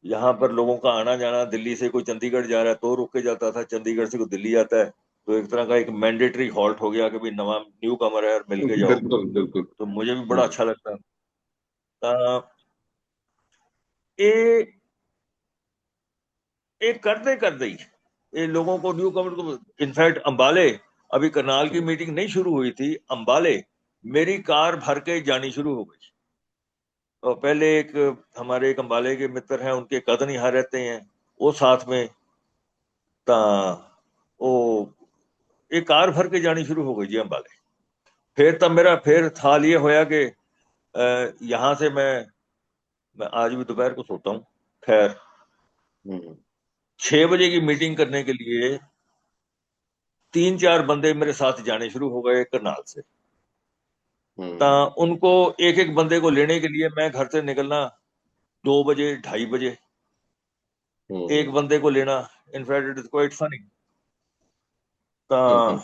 यहाँ पर लोगों का आना जाना, दिल्ली से कोई चंडीगढ़ जा रहा है तो रुक के जाता था, चंडीगढ़ से कोई दिल्ली आता है तो एक तरह का एक मैंडेटरी हॉल्ट हो गया कि भाई नवा न्यू कमर है और मिल के जाओ। बिल्कुल बिल्कुल। तो मुझे भी बड़ा हम्म। अच्छा लगता था। ये एक करते करते ही ये लोगों को, न्यू कमर को, इनफैक्ट अंबाले, अभी करनाल की मीटिंग नहीं शुरू हुई थी, अंबाले मेरी कार भर के जानी शुरू हो गई। और पहले एक हमारे एक अंबाले के मित्र हैं, उनके कजन यहाँ रहते हैं, वो साथ में, ता वो एक कार भर के जानी शुरू हो गई जी अंबाले। फिर तब मेरा फिर हाल ये होया कि यहाँ से मैं आज भी दोपहर को सोता हूँ। खैर, हम्म। 6 बजे की मीटिंग करने के लिए 3-4 बंदे मेरे साथ जाने शुरू हो गए करनाल से। ता हम्म। उनको एक एक बंदे को लेने के लिए मैं घर से निकलना 2 बजे, 2:30 बजे, एक हम्म। बंदे को लेना। In fact it is quite funny. ता हम्म।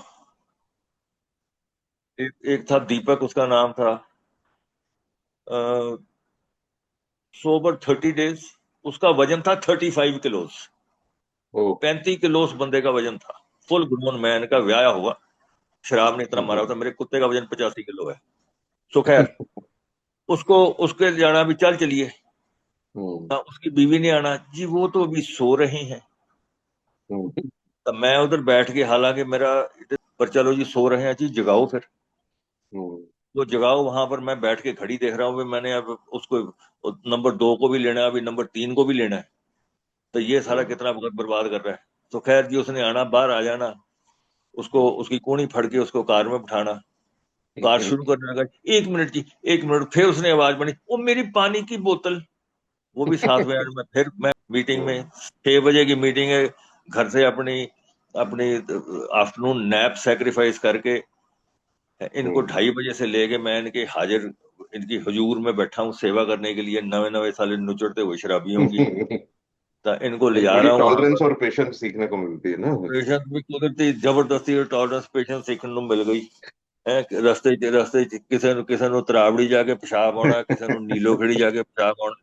एक था दीपक, उसका नाम था, सोबर 30 डेज, उसका वजन था 35 किलोस, ओ। 35 किलोस बंदे का वजन था, फुल ग्रोन मैन का, व्याया हुआ, शराब ने इतना मारा हम्म। हुआ था। मेरे कुत्ते का वजन 85 किलो है। सो खैर, उसको उसके जाना भी, चल चलिए। हम्म। उसकी बीवी ने आना जी, वो तो अभी सो रही हैं। हम्म। तब मैं उधर बैठ के, हालांकि मेरा, पर चलो जी सो रहे हैं जी, जगाओ फिर। हम्म। वो जगाओ, वहां पर मैं बैठ के घड़ी देख रहा हूँ भी मैंने अब उसको नंबर 2 को भी लेना है, अभी नंबर 3 को भी लेना है, तो ये साला हम्म। कितना वक्त बर्बाद कर रहा है। तो खैर जी, उसने आना, बाहर आ जाना, उसको उसकी कूहनी फड़ के उसको कार में बिठाना, कार शुरू करने लगा। 1 मिनट जी, 1 मिनट, फिर उसने आवाज बनी, वो मेरी पानी की बोतल। वो भी 7 मिनट में, फिर मैं मीटिंग में, 6 बजे की मीटिंग है, घर से अपनी अपनी आफ्टरनून नैप सेक्रीफाइस करके इनको हम्म। 2:30 बजे से लेके मैं इनके हाजिर, इनकी हुजूर में बैठा हूँ सेवा करने के लिए, नवे नवे साले नुचड़ते हुए शराबियों की। तो इनको ले एक जा बड़ी रहा हूँ वहां टॉलरेंस पर। और पेशेंस सीखने को मिलती है ना। पेशेंस भी कुदरती जबरदस्ती और टॉलरेंस पेशेंस सीखने ਨੂੰ ਮਿਲ ਗਈ ਹੈ। ਰਸਤੇ 'ਚ ਕਿਸੇ ਨੂੰ ਤਰਾਵੜੀ ਜਾ ਕੇ ਪਿਸ਼ਾਬ ਆਉਣਾ, ਕਿਸੇ ਨੂੰ ਨੀਲੋ ਖੇੜੀ ਜਾ ਕੇ ਪਿਸ਼ਾਬ ਆਉਣਾ।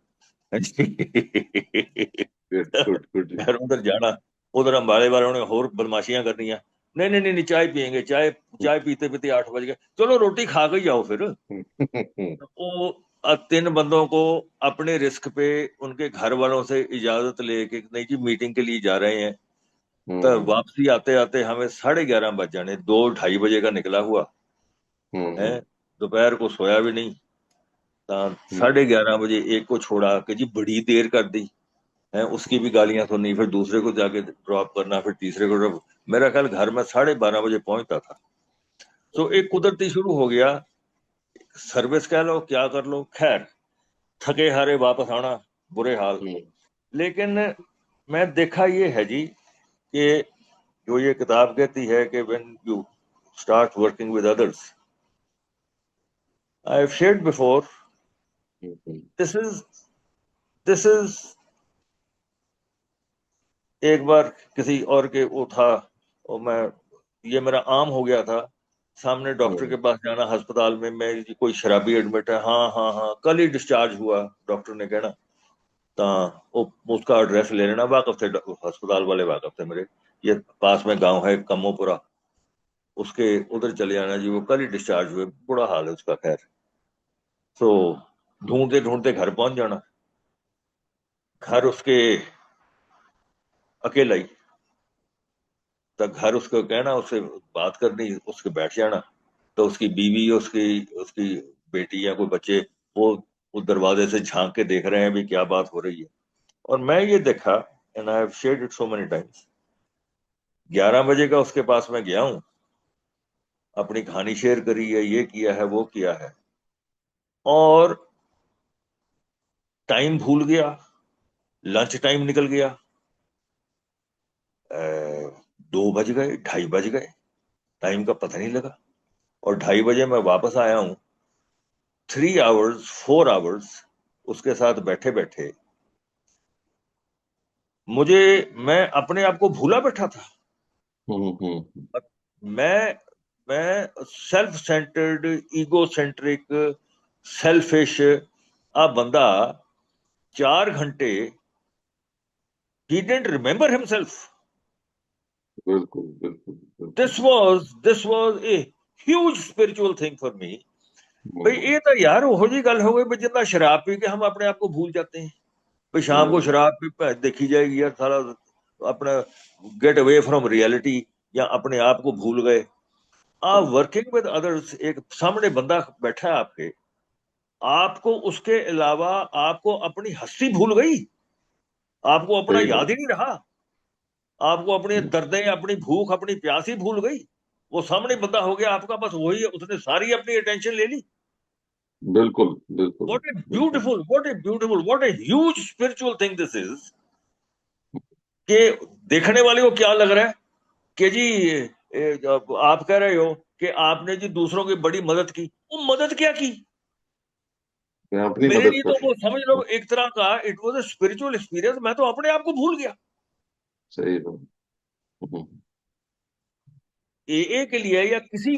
Good good good. फिर उधर जाना, उधर अंबाले वालों ने और बदमाशियां करनी है। नहीं नहीं नहीं नहीं, चाय पियेंगे, चाय चाय पीते पीते 8 बज गए, चलो रोटी खा के ही जाओ फिर। वो 3 बंदों को अपने रिस्क पे उनके घर वालों से इजाजत लेके, नहीं जी मीटिंग के लिए जा रहे हैं, तो हम्म। वापसी आते आते हमें 11:30 बज जाने। 2 2:30 बजे का निकला हुआ है, हम्म। दोपहर को सोया भी नहीं। तो हम्म। 11:30 बजे एक को छोड़ा कि जी बड़ी देर कर दी है, उसकी भी गालियां सुननी, फिर दूसरे को जाके ड्रॉप करना, फिर तीसरे को ड्रॉप। मेरा ख्याल घर में 12:30 बजे पहुंचता था। तो एक कुदरती शुरू हो गया, सर्विस कह लो क्या कर लो, खैर थके हारे वापस आना, बुरे हाल। हम्म। लेकिन मैं देखा ये है जी कि जो ये किताब कहती है कि when you start working with others, I have shared before, hmm. This is this is एक बार किसी और के वो था, और मैं, ये मेरा आम हो गया था, सामने डॉक्टर के हम्म। पास जाना अस्पताल में, मैं जी कोई शराबी एडमिट है, हाँ हाँ हाँ कल ही डिस्चार्ज हुआ, डॉक्टर ने कहना। तो वो उसका एड्रेस ले लेना, वाकफ थे अस्पताल वाले, वाकफ थे मेरे, ये पास में गांव है कमोपुरा, उसके उधर चले जाना जी, वो कल ही डिस्चार्ज हुए, बुरा हाल है उसका, खैर। तो ढूंढते ढूंढते घर पहुंच जाना, घर उसके अकेला ही, तो घर उसको कहना, उससे बात करनी, उसके बैठ जाना। तो उसकी बीवी, उसकी उसकी बेटी या कोई बच्चे, वो दरवाजे से झांक के देख रहे हैं भी क्या बात हो रही है। और मैं ये देखा, and I have shared it so many times, 11 बजे का उसके पास मैं गया हूँ, अपनी कहानी शेयर करी है, ये किया है, वो किया है, और टाइम भूल गया, लंच टाइम निकल गया, 2 बज गए, 2:30 बज गए, टाइम का पता नहीं लगा। और 2:30 बजे मैं वापस आया हूँ, 3 आवर्स 4 आवर्स उसके साथ बैठे बैठे मुझे, मैं अपने आप को भूला बैठा था। हम्म। मैं मैं self centred, ego centric, selfish आ बंदा 4 घंटे, he didn't remember himself. बिल्कुल बिल्कुल this बिल्कुल। was this was a huge spiritual thing for me। भाई हम्म। ये तो यार वो जी गल हो गई भी जितना शराब पी के हम अपने आप को भूल जाते हैं। भाई शाम को हम्म। शराब पी देखी जाएगी यार, सारा अपना गेट अवे फ्रॉम रियलिटी, या अपने आप को भूल गए। आप वर्किंग विद अदर्स, एक सामने बंदा बैठा है आपके, आपको उसके अलावा आपको अपनी हस्ती भूल गई, आपको अपना सही याद बात। ही नहीं रहा, आपको अपनी दर्दें, अपनी भूख, अपनी प्यास ही भूल गई। वो सामने बंदा हो गया आपका, बस वही, उसने सारी अपनी अटेंशन ले ली। बिल्कुल बिल्कुल व्हाट ए बिल्कुल। Beautiful, what a beautiful, what a huge spiritual thing this is, कि देखने वाले को क्या लग रहा है कि जी आप कह रहे हो कि आपने जी दूसरों की बड़ी मदद की, वो मदद क्या की, मैं अपनी मेरे मदद लिए तो कर वो समझ लो रहा हूँ। एक तरह का it was a spiritual experience, मैं तो अपने आप को भूल गया। सही बात। हम्म। एए के लिए या किसी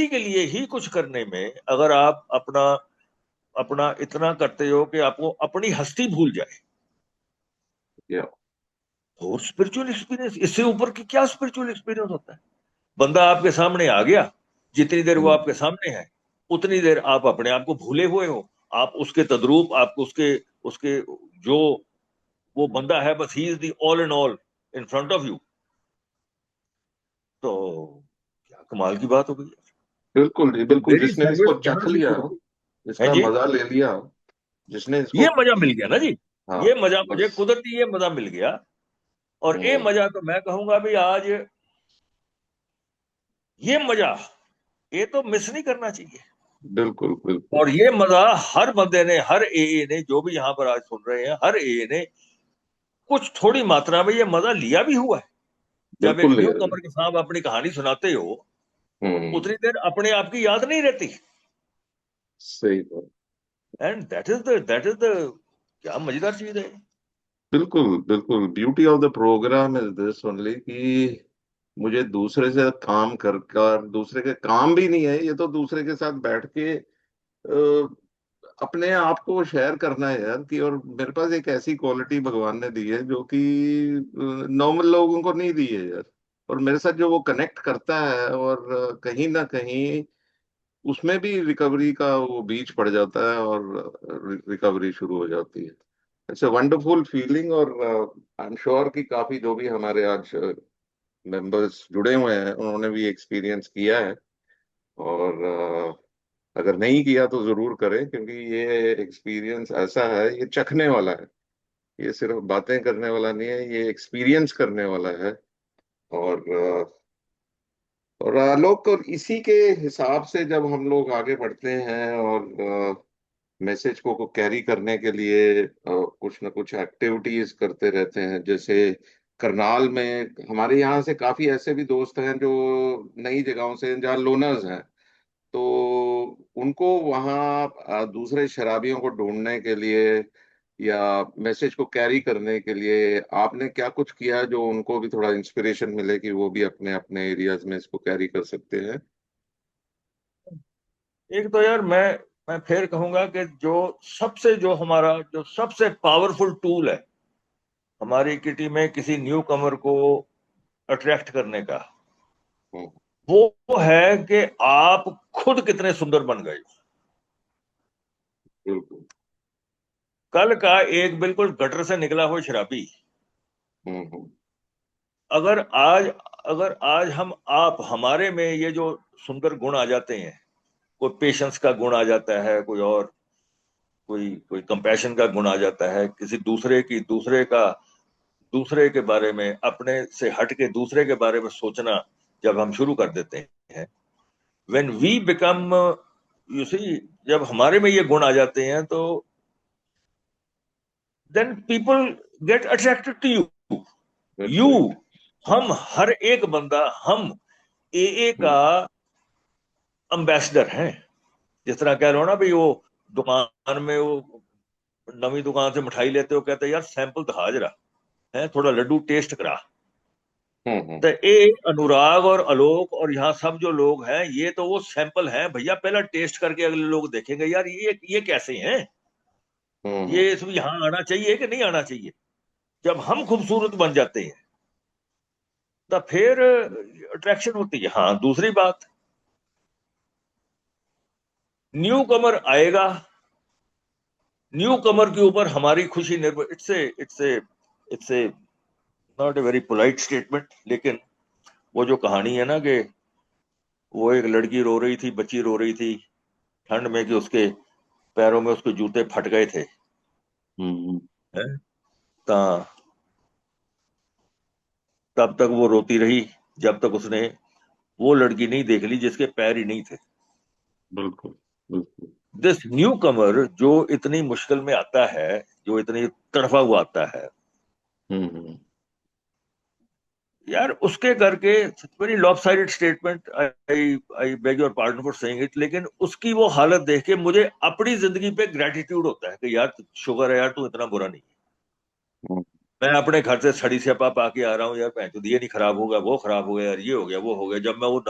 के लिए ही कुछ करने में, अगर आप अपना अपना इतना करते हो कि आपको अपनी हस्ती भूल जाए, या। और स्पिरिचुअल एक्सपीरियंस इससे ऊपर की क्या स्पिरिचुअल एक्सपीरियंस होता है। बंदा आपके सामने आ गया, जितनी देर वो आपके हम्म। सामने है उतनी देर आप अपने आप को भूले हुए हो, आप उसके तद्रूप, आप उसके उसके जो वो बंदा है, बस he is the all in all in front of you, तो क्या कमाल की बात हो गई। बिल्कुल जी, तो बिल्कुल। मेरी जिसने इसको सर्विस चख यहां से लिया, शुरू हुई है इसका जी। मजा ले लिया, जिसने ये इसको, मजा मिल गया ना जी, हाँ, ये मजा मुझे बस। कुदरती ये मजा मिल गया। और ये हम्म। मजा तो मैं कहूंगा भी आज ये मजा ये तो मिस नहीं करना चाहिए। बिल्कुल बिल्कुल। और ये मजा हर बंदे ने, हर एए ने, जो भी यहाँ पर आज सुन रहे हैं, हर एए ने कुछ थोड़ी मात्रा में ये मजा लिया भी हुआ है। जब एक बिल्कुल न्यू लिया जी। कमर के साहब अपनी कहानी सुनाते हो, हम्म। उतनी देर अपने आप की याद नहीं रहती। सही बात। एंड दैट इज द क्या मजेदार चीज है। बिल्कुल बिल्कुल। Beauty of the programme is this only कि मुझे दूसरे से काम कर कर, दूसरे के काम भी नहीं है ये, तो दूसरे के साथ बैठ के अपने आप को शेयर करना है यार। कि और मेरे पास एक ऐसी क्वालिटी भगवान ने दी है जो कि नॉर्मल लोगों को नहीं दी है यार। और मेरे साथ जो वो कनेक्ट करता है, और कहीं ना कहीं उसमें भी रिकवरी का वो बीच पड़ जाता है, और रिकवरी शुरू हो जाती है। It's a wonderful feeling. और आई एम श्योर कि काफी जो भी हमारे आज मेंबर्स जुड़े हुए हैं उन्होंने भी एक्सपीरियंस किया है। और अगर नहीं किया तो जरूर करें, क्योंकि ये एक्सपीरियंस ऐसा है, ये चखने वाला है। ये सिर्फ बातें करने वाला नहीं है, ये एक्सपीरियंस करने वाला है। और और लोग, और इसी के हिसाब से जब हम लोग आगे बढ़ते हैं और मैसेज को कैरी करने के लिए कुछ ना कुछ एक्टिविटीज करते रहते हैं। जैसे करनाल में हमारे यहाँ से काफी ऐसे भी दोस्त हैं जो नई जगहों से हैं, जहाँ लोनर्स हैं। तो उनको वहाँ दूसरे शराबियों को ढूंढने के लिए या मैसेज को कैरी करने के लिए आपने क्या कुछ किया जो उनको भी थोड़ा इंस्पिरेशन मिले कि वो भी अपने अपने एरियाज में इसको कैरी कर सकते हैं? एक तो यार मैं फिर कहूंगा कि जो हमारा जो सबसे पावरफुल टूल है हमारी किटी में किसी न्यू कमर को अट्रैक्ट करने का, हम्म। वो है कि आप खुद कितने सुंदर बन गए। बिल्कुल। कल का एक बिल्कुल गटर से निकला हुआ शराबी, हम्म। अगर आज अगर आज हम आप हमारे में ये जो सुंदर गुण आ जाते हैं, कोई पेशेंस का गुण आ जाता है, कोई और कोई कोई कंपैशन का गुण आ जाता है, किसी दूसरे के बारे में, अपने से हट के दूसरे के बारे में सोचना जब हम शुरू कर देते हैं, when we become, you see, जब हमारे में ये गुण आ जाते हैं तो then people get attracted to you. That's you right. हम हर एक बंदा, हम एए का हम्म। अम्बेसडर हैं। जिस तरह कह रहे हो ना भाई, वो दुकान में वो नवी दुकान से मिठाई लेते हो, कहते हैं यार सैंपल दिखा जरा, है थोड़ा लड्डू टेस्ट करा। हम्म। तो ये अनुराग और आलोक और यहाँ सब जो लोग हैं, ये तो वो सैंपल हैं भैया, पहला टेस्ट करके अगले लोग देखेंगे यार ये कैसे हैं, हम्म। ये इसमें यहाँ आना चाहिए कि नहीं आना चाहिए। जब हम खूबसूरत बन जाते हैं तो फिर अट्रैक्शन होती है। हाँ, दूसरी बात, न्यू कमर आएगा, न्यू कमर के ऊपर हमारी खुशी निर्भर, it's a not a very polite statement, लेकिन वो जो कहानी है ना कि वो एक लड़की रो रही थी, बच्ची रो रही थी ठंड में कि उसके पैरों में उसके जूते फट गए थे, हम्म। हैं? ता तब तक वो रोती रही जब तक उसने वो लड़की नहीं देख ली जिसके पैर ही नहीं थे। बिल्कुल बिल्कुल। दिस न्यू कमर जो इतनी मुश्किल में आता है, जो इतनी तड़फा हुआ आता है, हम्म। यार उसके करके, very lopsided statement, I I beg your pardon for saying it, लेकिन उसकी वो हालत देख के मुझे अपनी जिंदगी पे ग्रेटिट्यूड होता है कि यार शुक्र है यार तू इतना बुरा नहीं है। हम्म। मैं अपने घर से सड़ी स्यापा पा के आ रहा हूँ यार, पैंचो ये नहीं खराब होगा, वो खराब हो गया यार, ये हो गया वो हो गया। जब मैं वो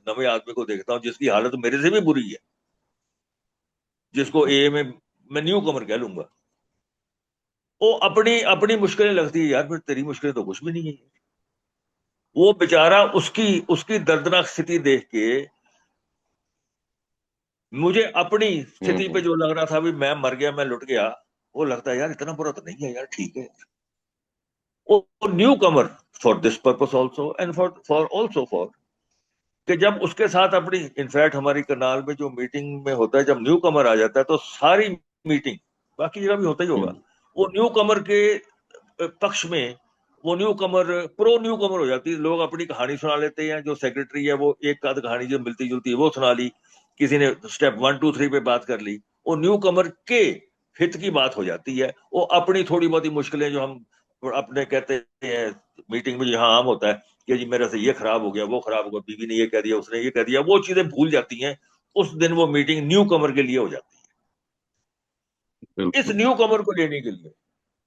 नवे आदमी को देखता हूँ जिसकी हालत मेरे से भी बुरी है, जिसको ए में मैं न्यू कमर कह लूंगा, वो अपनी अपनी मुश्किलें लगती है यार, फिर तेरी मुश्किलें तो कुछ भी नहीं है। वो बेचारा उसकी उसकी दर्दनाक स्थिति देख के मुझे अपनी स्थिति पे हम्म। जो लग रहा था भी मैं मर गया, मैं लुट गया, वो लगता है यार इतना बुरा तो नहीं है यार, ठीक है। वो new Qamar, for this purpose also and for for also for, कि जब उसके साथ अपनी, इनफैक्ट हमारी करनाल में जो मीटिंग में होता है, जब न्यू कमर आ जाता है तो सारी मीटिंग, बाकी जगह भी होता ही होगा, हम्म। वो न्यू कमर के पक्ष में, वो न्यू कमर प्रो न्यू कमर हो जाती है। लोग अपनी कहानी सुना लेते हैं, जो सेक्रेटरी है वो एक आध कहानी जो मिलती जुलती है वो सुना ली, किसी ने स्टेप 1 2 3 पे बात कर ली, वो न्यू कमर के हित की बात हो जाती है। वो अपनी थोड़ी बहुत ही मुश्किलें जो हम अपने कहते हैं मीटिंग में जहाँ आम होता है कि जी मेरे से ये खराब हो गया, वो खराब हो गया, बीवी ने ये कह दिया, उसने ये कह दिया, वो चीजें भूल जाती हैं। उस दिन वो मीटिंग न्यू कमर के लिए हो जाती है। इस बिल्कुल। न्यू कमर को लेने के लिए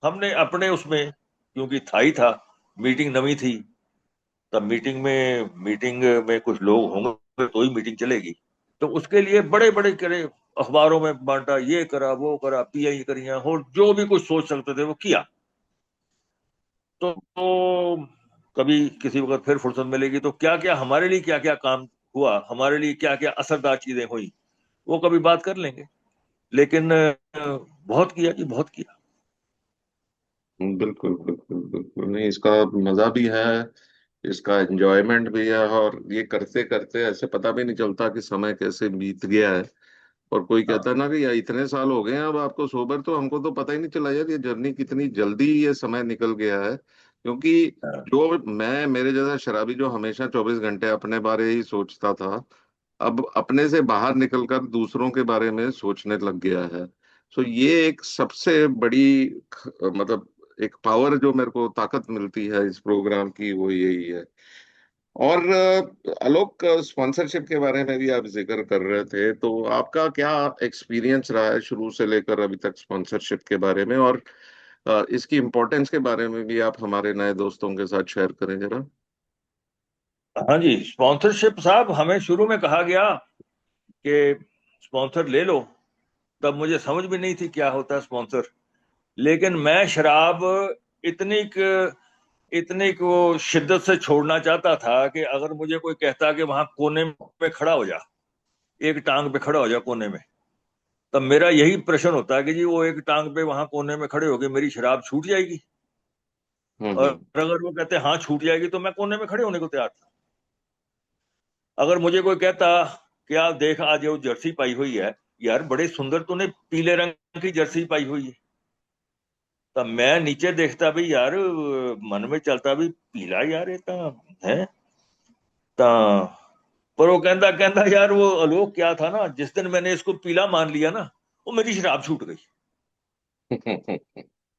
हमने अपने उसमें, क्योंकि था ही था, मीटिंग नवी थी, तब मीटिंग में कुछ लोग होंगे तो ही मीटिंग चलेगी। तो उसके लिए बड़े बड़े करे, अखबारों में बांटा, ये करा वो करा, पीआई करिया, और जो भी कुछ सोच सकते थे वो किया। तो कभी किसी वक्त फिर फुर्सत मिलेगी तो क्या क्या हमारे लिए क्या क्या काम हुआ, हमारे लिए क्या क्या असरदार चीजें हुई, वो कभी बात कर लेंगे। लेकिन बहुत किया जी, बहुत किया। बिल्कुल बिल्कुल बिल्कुल, नहीं इसका मजा भी है, इसका एंजॉयमेंट भी है, और ये करते करते ऐसे पता भी नहीं चलता कि समय कैसे बीत गया है। और कोई कहता है हाँ ना कि यार इतने साल हो गए हैं अब आपको सोबर, तो हमको तो पता ही नहीं चला यार ये जर्नी कितनी जल्दी ये समय निकल गया है। क्योंकि हाँ जो मैं, मेरे जैसा शराबी जो हमेशा 24 घंटे अपने बारे ही सोचता था, अब अपने से बाहर निकलकर दूसरों के बारे में सोचने लग गया है। सो ये एक सबसे बड़ी मतलब एक पावर जो मेरे को ताकत मिलती है इस प्रोग्राम की, वो यही है। और आलोक, स्पॉन्सरशिप के बारे में भी आप जिक्र कर रहे थे, तो आपका क्या एक्सपीरियंस रहा है शुरू से लेकर अभी तक स्पॉन्सरशिप के बारे में, और इसकी इम्पोर्टेंस के बारे में भी आप हमारे नए दोस्तों के साथ शेयर करें जरा। हाँ जी, स्पॉन्सरशिप साहब, हमें शुरू में कहा गया कि स्पॉन्सर ले लो। तब मुझे समझ भी नहीं थी क्या होता है स्पॉन्सर। लेकिन मैं शराब इतनी को शिद्दत से छोड़ना चाहता था कि अगर मुझे कोई कहता कि वहां कोने में खड़ा हो जा, एक टांग पे खड़ा हो जा कोने में, तब मेरा यही प्रश्न होता है कि जी वो एक टांग पे वहां कोने में खड़े हो गए, मेरी शराब छूट जाएगी। और हम्म। अगर वो कहते हाँ छूट जाएगी तो मैं कोने में खड़े होने को तैयार था। अगर मुझे कोई कहता क्या देख आज वो जर्सी पाई हुई है, यार बड़े सुंदर तूने पीले रंग की जर्सी पाई हुई है, तब मैं नीचे देखता भी यार, मन में चलता भी पीला यार ये तो है। ता पर वो कहता कहता यार वो आलोक क्या था ना, जिस दिन मैंने इसको पीला मान लिया ना, वो मेरी शराब छूट गई।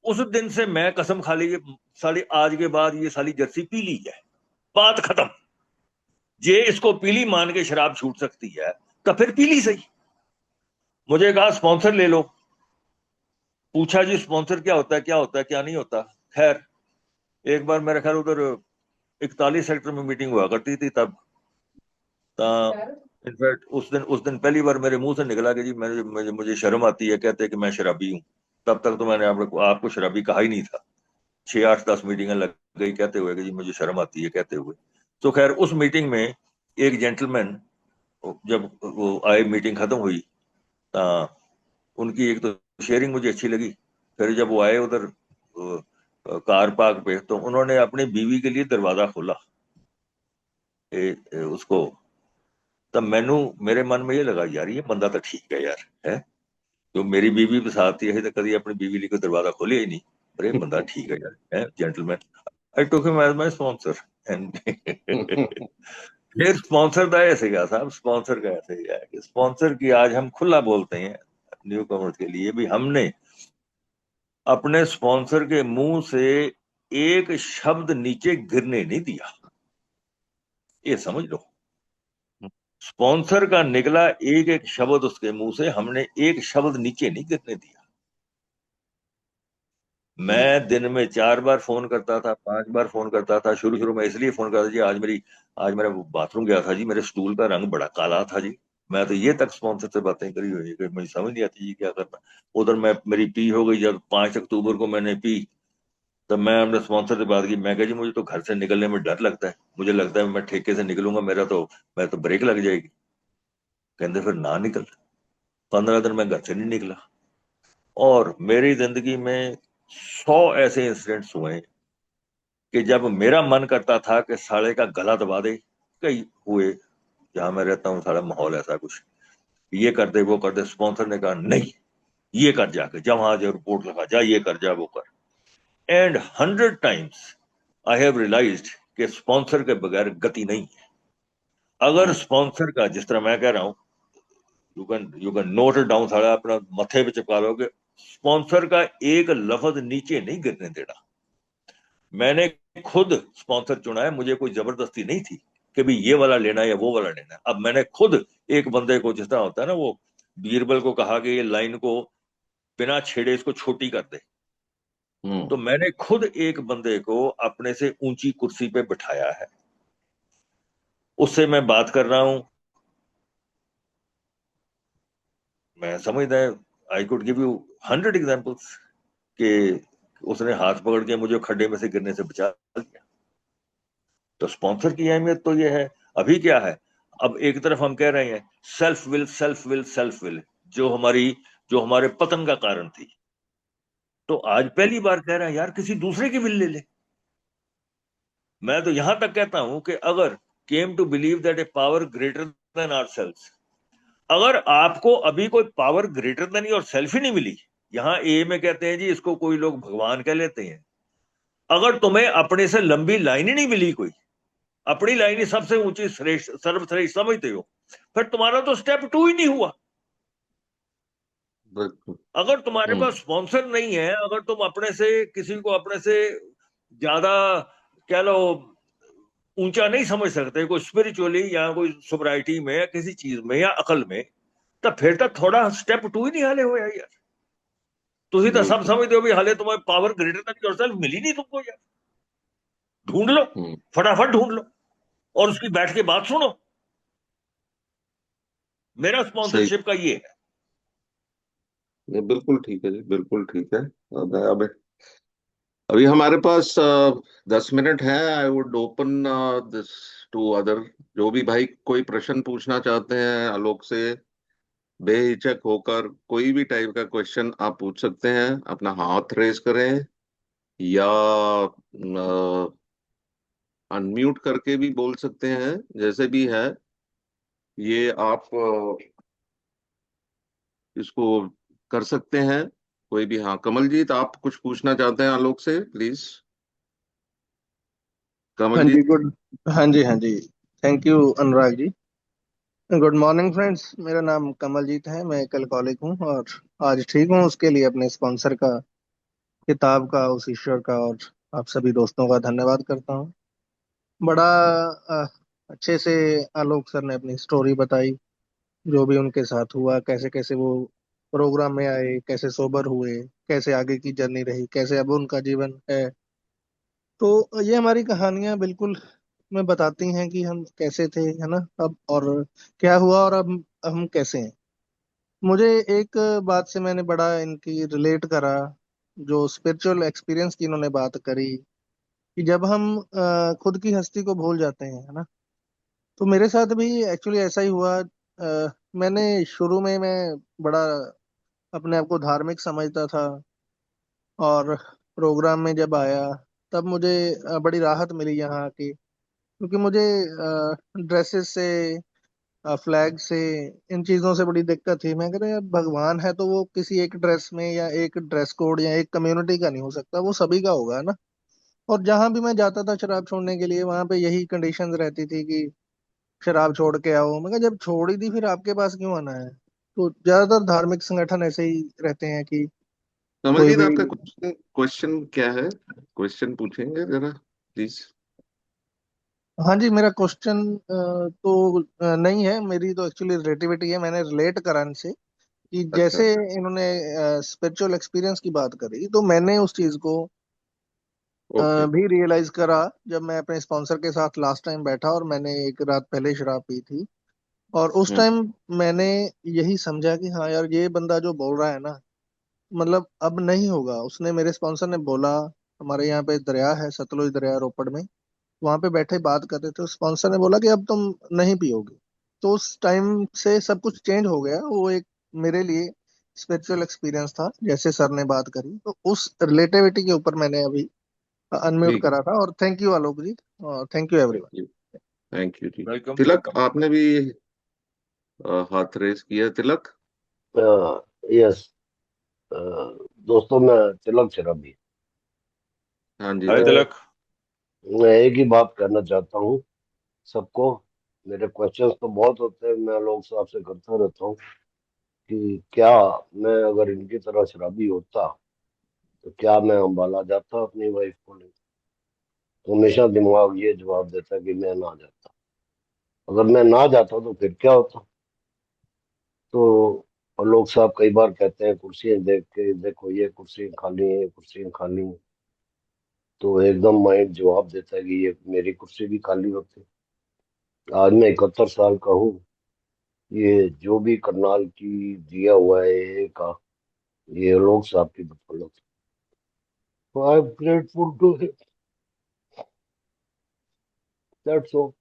उस दिन से मैं कसम खा ली, साली आज के बाद ये साली जर्सी पीली है, बात खत्म। जे इसको पीली मान के शराब छूट सकती है तो फिर पीली सही। मुझे कहा स्पॉन्सर ले लो। पूछा जी स्पॉन्सर क्या होता है, क्या होता है, क्या नहीं होता। खैर, एक बार मेरे ख्याल उधर 41 सेक्टर में मीटिंग हुआ करती थी तब। इनफैक्ट उस दिन पहली बार मेरे मुंह से निकला कि जी मुझे शर्म आती है, कहते हैं कि मैं शराबी हूँ। तब तक तो मैंने आपको शराबी कहा ही नहीं था। 6 8 10 मीटिंगें लग गई कहते हुए कि जी मुझे शर्म आती है कहते हुए। तो खैर उस मीटिंग में एक जेंटलमैन, जब वो आए मीटिंग खत्म हुई, तो उनकी एक तो शेयरिंग मुझे अच्छी लगी। फिर जब वो आए उधर कार पार्क पे, तो उन्होंने अपनी बीवी के लिए दरवाजा खोला, उसको। तब मैनू मेरे मन में ये लगा यार ये बंदा तो ठीक है यार, है जो मेरी बीवी के साथ ही है तो कभी अपनी बीवी लिए कोई दरवाजा खोले ही नहीं। अरे बंदा ठीक है यार, है gentleman. I took him as my sponsor and फिर स्पॉन्सर का ऐसे गया साहब, स्पॉन्सर का ऐसे गया कि स्पॉन्सर की आज हम खुला बोलते हैं न्यू कमर्स के लिए भी, हमने अपने स्पॉन्सर के मुंह से एक शब्द नीचे गिरने नहीं दिया, ये समझ लो। स्पॉन्सर का निकला एक एक शब्द उसके मुंह से, हमने एक शब्द नीचे नहीं गिरने दिया। मैं दिन में 4 बार फोन करता था, 5 बार फोन करता था। शुरू शुरू में इसलिए फोन करता जी, आज मेरा बाथरूम गया था जी, मेरे स्टूल का रंग बड़ा काला था जी। मैं तो ये तक स्पॉन्सर से बातें करी हुई है कि मुझे समझ नहीं आती जी क्या करना। उधर मैं मेरी पी हो गई, जब 5 अक्टूबर को मैंने पी, तब मैं अपने स्पॉन्सर से बात की। मैं कहा जी मुझे तो घर से निकलने में डर लगता है, मुझे लगता है मैं ठेके से निकलूंगा मेरा तो, मैं तो ब्रेक लग जाएगी। कहते फिर ना निकल। 15 दिन मैं घर से नहीं निकला। और मेरी जिंदगी में 100 ऐसे इंसिडेंट्स हुए हैं कि जब मेरा मन करता था कि साले का गला दबा दे, कई हुए। जहां मैं रहता हूँ सारा माहौल ऐसा कुछ, ये कर दे वो कर दे, स्पॉन्सर ने कहा नहीं, ये कर, जाके जा वहां जा रिपोर्ट लगा, जा ये कर, जा वो कर। And 100 times I have realised कि स्पॉन्सर के बगैर गति नहीं है। अगर हम्म। स्पॉन्सर का, जिस तरह मैं कह रहा हूं, you can note it down, सारा अपना मथे पे चिपका लोगे, स्पॉन्सर का एक लफ्ज नीचे नहीं गिरने देना। मैंने खुद स्पॉन्सर चुना है, मुझे कोई जबरदस्ती नहीं थी कि भी ये वाला लेना है या वो वाला लेना है। अब मैंने खुद एक बंदे को, जिस तरह होता है ना, वो बीरबल को कहा कि ये लाइन को बिना छेड़े इसको छोटी कर दे, हम्म। तो मैंने खुद एक बंदे को अपने से ऊंची कुर्सी पे बिठाया है। उससे मैं बात कर रहा हूं, मैं समझता है I could give you 100 examples कि उसने हाथ पकड़ के मुझे खड्डे में से गिरने से बचा लिया। तो स्पॉन्सर की अहमियत तो ये है। अभी क्या है, अब एक तरफ हम कह रहे हैं self will, self will, self will, जो हमारे पतन का कारण थी, तो आज पहली बार कह रहे हैं यार किसी दूसरे की विल ले ले। मैं तो यहां तक कहता हूं कि अगर came to believe that a power greater than our, अगर आपको अभी कोई power greater than yourself ही नहीं मिली, यहां ए में कहते हैं जी, इसको कोई लोग भगवान कह लेते हैं, अगर तुम्हें अपने से लंबी लाइन ही नहीं मिली कोई, अपनी लाइन ही सबसे ऊंची श्रेष्ठ सर्वश्रेष्ठ समझते हो, फिर तुम्हारा तो स्टेप 2 ही नहीं हुआ। बिल्कुल। अगर तुम्हारे हम्म। पास स्पॉन्सर नहीं है, अगर तुम अपने से किसी को अपने से ज्यादा, कह लो, ऊंचा नहीं समझ सकते, कोई स्पिरिचुअली या कोई सोब्राइटी में या किसी चीज में या अकल में, तो फिर तो थोड़ा स्टेप 2 ही नहीं हाले हो यार। तुम तो सब बिल्कुल। समझते हो भी हाले तुम्हें पावर ग्रेटर देन योरसेल्फ मिली नहीं तुमको यार। ढूंढ लो, हम्म। फटाफट ढूंढ लो, और उसकी बैठ के बात सुनो। मेरा सही। स्पॉन्सरशिप का ये है। ये बिल्कुल ठीक है जी, बिल्कुल ठीक है। अब अभी हमारे पास 10 मिनट है। I would open this to other. जो भी भाई कोई प्रश्न पूछना चाहते हैं आलोक से, बेहिचक होकर कोई भी टाइप का क्वेश्चन आप पूछ सकते हैं। अपना हाथ रेज करें या अनम्यूट करके भी बोल सकते हैं, जैसे भी है। ये आप इसको कर सकते हैं कोई भी। हाँ, कमलजीत, आप कुछ पूछना चाहते हैं आलोक से, प्लीज। हाँ जी, कमलजीत। गुड। हाँ जी, हाँ जी। Thank you Anurag ji. Good morning friends, मेरा नाम कमलजीत है, मैं कल कॉलिक हूँ और आज ठीक हूँ। उसके लिए अपने स्पॉन्सर का, किताब का, उस ईश्वर का और आप सभी दोस्तों का धन्यवाद करता हूँ। बड़ा अ, अच्छे से आलोक सर ने अपनी स्टोरी बताई, जो भी उनके साथ हुआ, कैसे कैसे वो प्रोग्राम में आए, कैसे सोबर हुए, कैसे आगे की जर्नी रही, कैसे अब उनका जीवन है। तो ये हमारी कहानियां बिल्कुल में बताती हैं कि हम कैसे थे, है ना, अब और क्या हुआ और अब हम कैसे हैं। मुझे एक बात से मैंने बड़ा इनकी रिलेट करा, जो स्पिरिचुअल एक्सपीरियंस की इन्होंने बात करी, कि जब हम खुद की हस्ती को भूल जाते हैं, है ना। तो मेरे साथ भी एक्चुअली ऐसा ही हुआ। मैंने शुरू में मैं बड़ा अपने आप को धार्मिक समझता था, और प्रोग्राम में जब आया तब मुझे बड़ी राहत मिली यहाँ आके, क्योंकि मुझे ड्रेसेस से, फ्लैग से, इन चीजों से बड़ी दिक्कत थी। मैं कह रहा यार, भगवान है तो वो किसी एक ड्रेस में या एक ड्रेस कोड या एक कम्युनिटी का नहीं हो सकता, वो सभी का होगा, है ना। और जहां भी मैं जाता था शराब छोड़ने के लिए, वहां पे यही कंडीशंस रहती थी कि शराब छोड़ के आओ। मैं कहा जब छोड़ ही दी फिर आपके पास क्यों आना है। तो ज्यादातर धार्मिक संगठन ऐसे ही रहते हैं कि कोई कमलजीत, भी। आपका क्वेश्चन क्वेश्चन क्या है? क्वेश्चन पूछेंगे जरा, प्लीज। हाँ जी, मेरा क्वेश्चन तो नहीं है, मेरी तो एक्चुअली रिलेटिविटी है। मैंने रिलेट करा इनसे कि अच्छा। जैसे इन्होंने स्पिरिचुअल एक्सपीरियंस की बात करी, तो मैंने उस चीज को ओके। भी रियलाइज करा जब मैं अपने स्पॉन्सर के साथ लास्ट टाइम बैठा और मैंने एक रात पहले शराब पी थी। और उस हम्म। टाइम मैंने यही समझा कि हाँ यार, ये बंदा जो बोल रहा है ना, मतलब अब नहीं होगा। उसने, मेरे स्पॉन्सर ने बोला, हमारे यहाँ पे दरिया है, सतलुज दरिया रोपड़ में, वहां पे बैठे बात कर रहे थे, स्पॉन्सर ने बोला कि अब तुम नहीं पियोगे। तो उस टाइम से सब कुछ चेंज हो गया। वो एक मेरे लिए स्पिरिचुअल एक्सपीरियंस था, जैसे सर ने बात करी, तो उस रिलेटिविटी के ऊपर मैंने अभी अनम्यूट ठीक है। करा था। और thank you Alok ji, thank you thank everyone. You. Thank you जी। Welcome Tilak, welcome. आपने भी हाथ रेस किया। तिलक। यस। दोस्तों, मैं तिलक शराबी। हाँ जी हाय तिलक। तिलक। मैं एक ही बात करना चाहता हूँ सबको। मेरे क्वेश्चंस तो बहुत होते हैं, मैं लोग से आपसे करता रहता हूँ कि क्या मैं अगर इनकी तरह शराबी होता तो क्या मैं अम्बाला जाता अपनी वाइफ को लेकर। तो हमेशा दिमाग ये जवाब देता कि मैं ना जाता। अगर मैं ना जाता तो फिर क्या होता। तो और लोग साहब कई बार कहते हैं कुर्सियां देख के, देखो ये कुर्सी खाली है, ये कुर्सी खाली है। तो एकदम माइंड जवाब देता है कि ये मेरी कुर्सी भी खाली होती। आज मैं 71 साल का हूँ। ये जो भी करनाल की दिया हुआ है ये का, ये लोग साहब की बदौलत। I am grateful to him, that's all.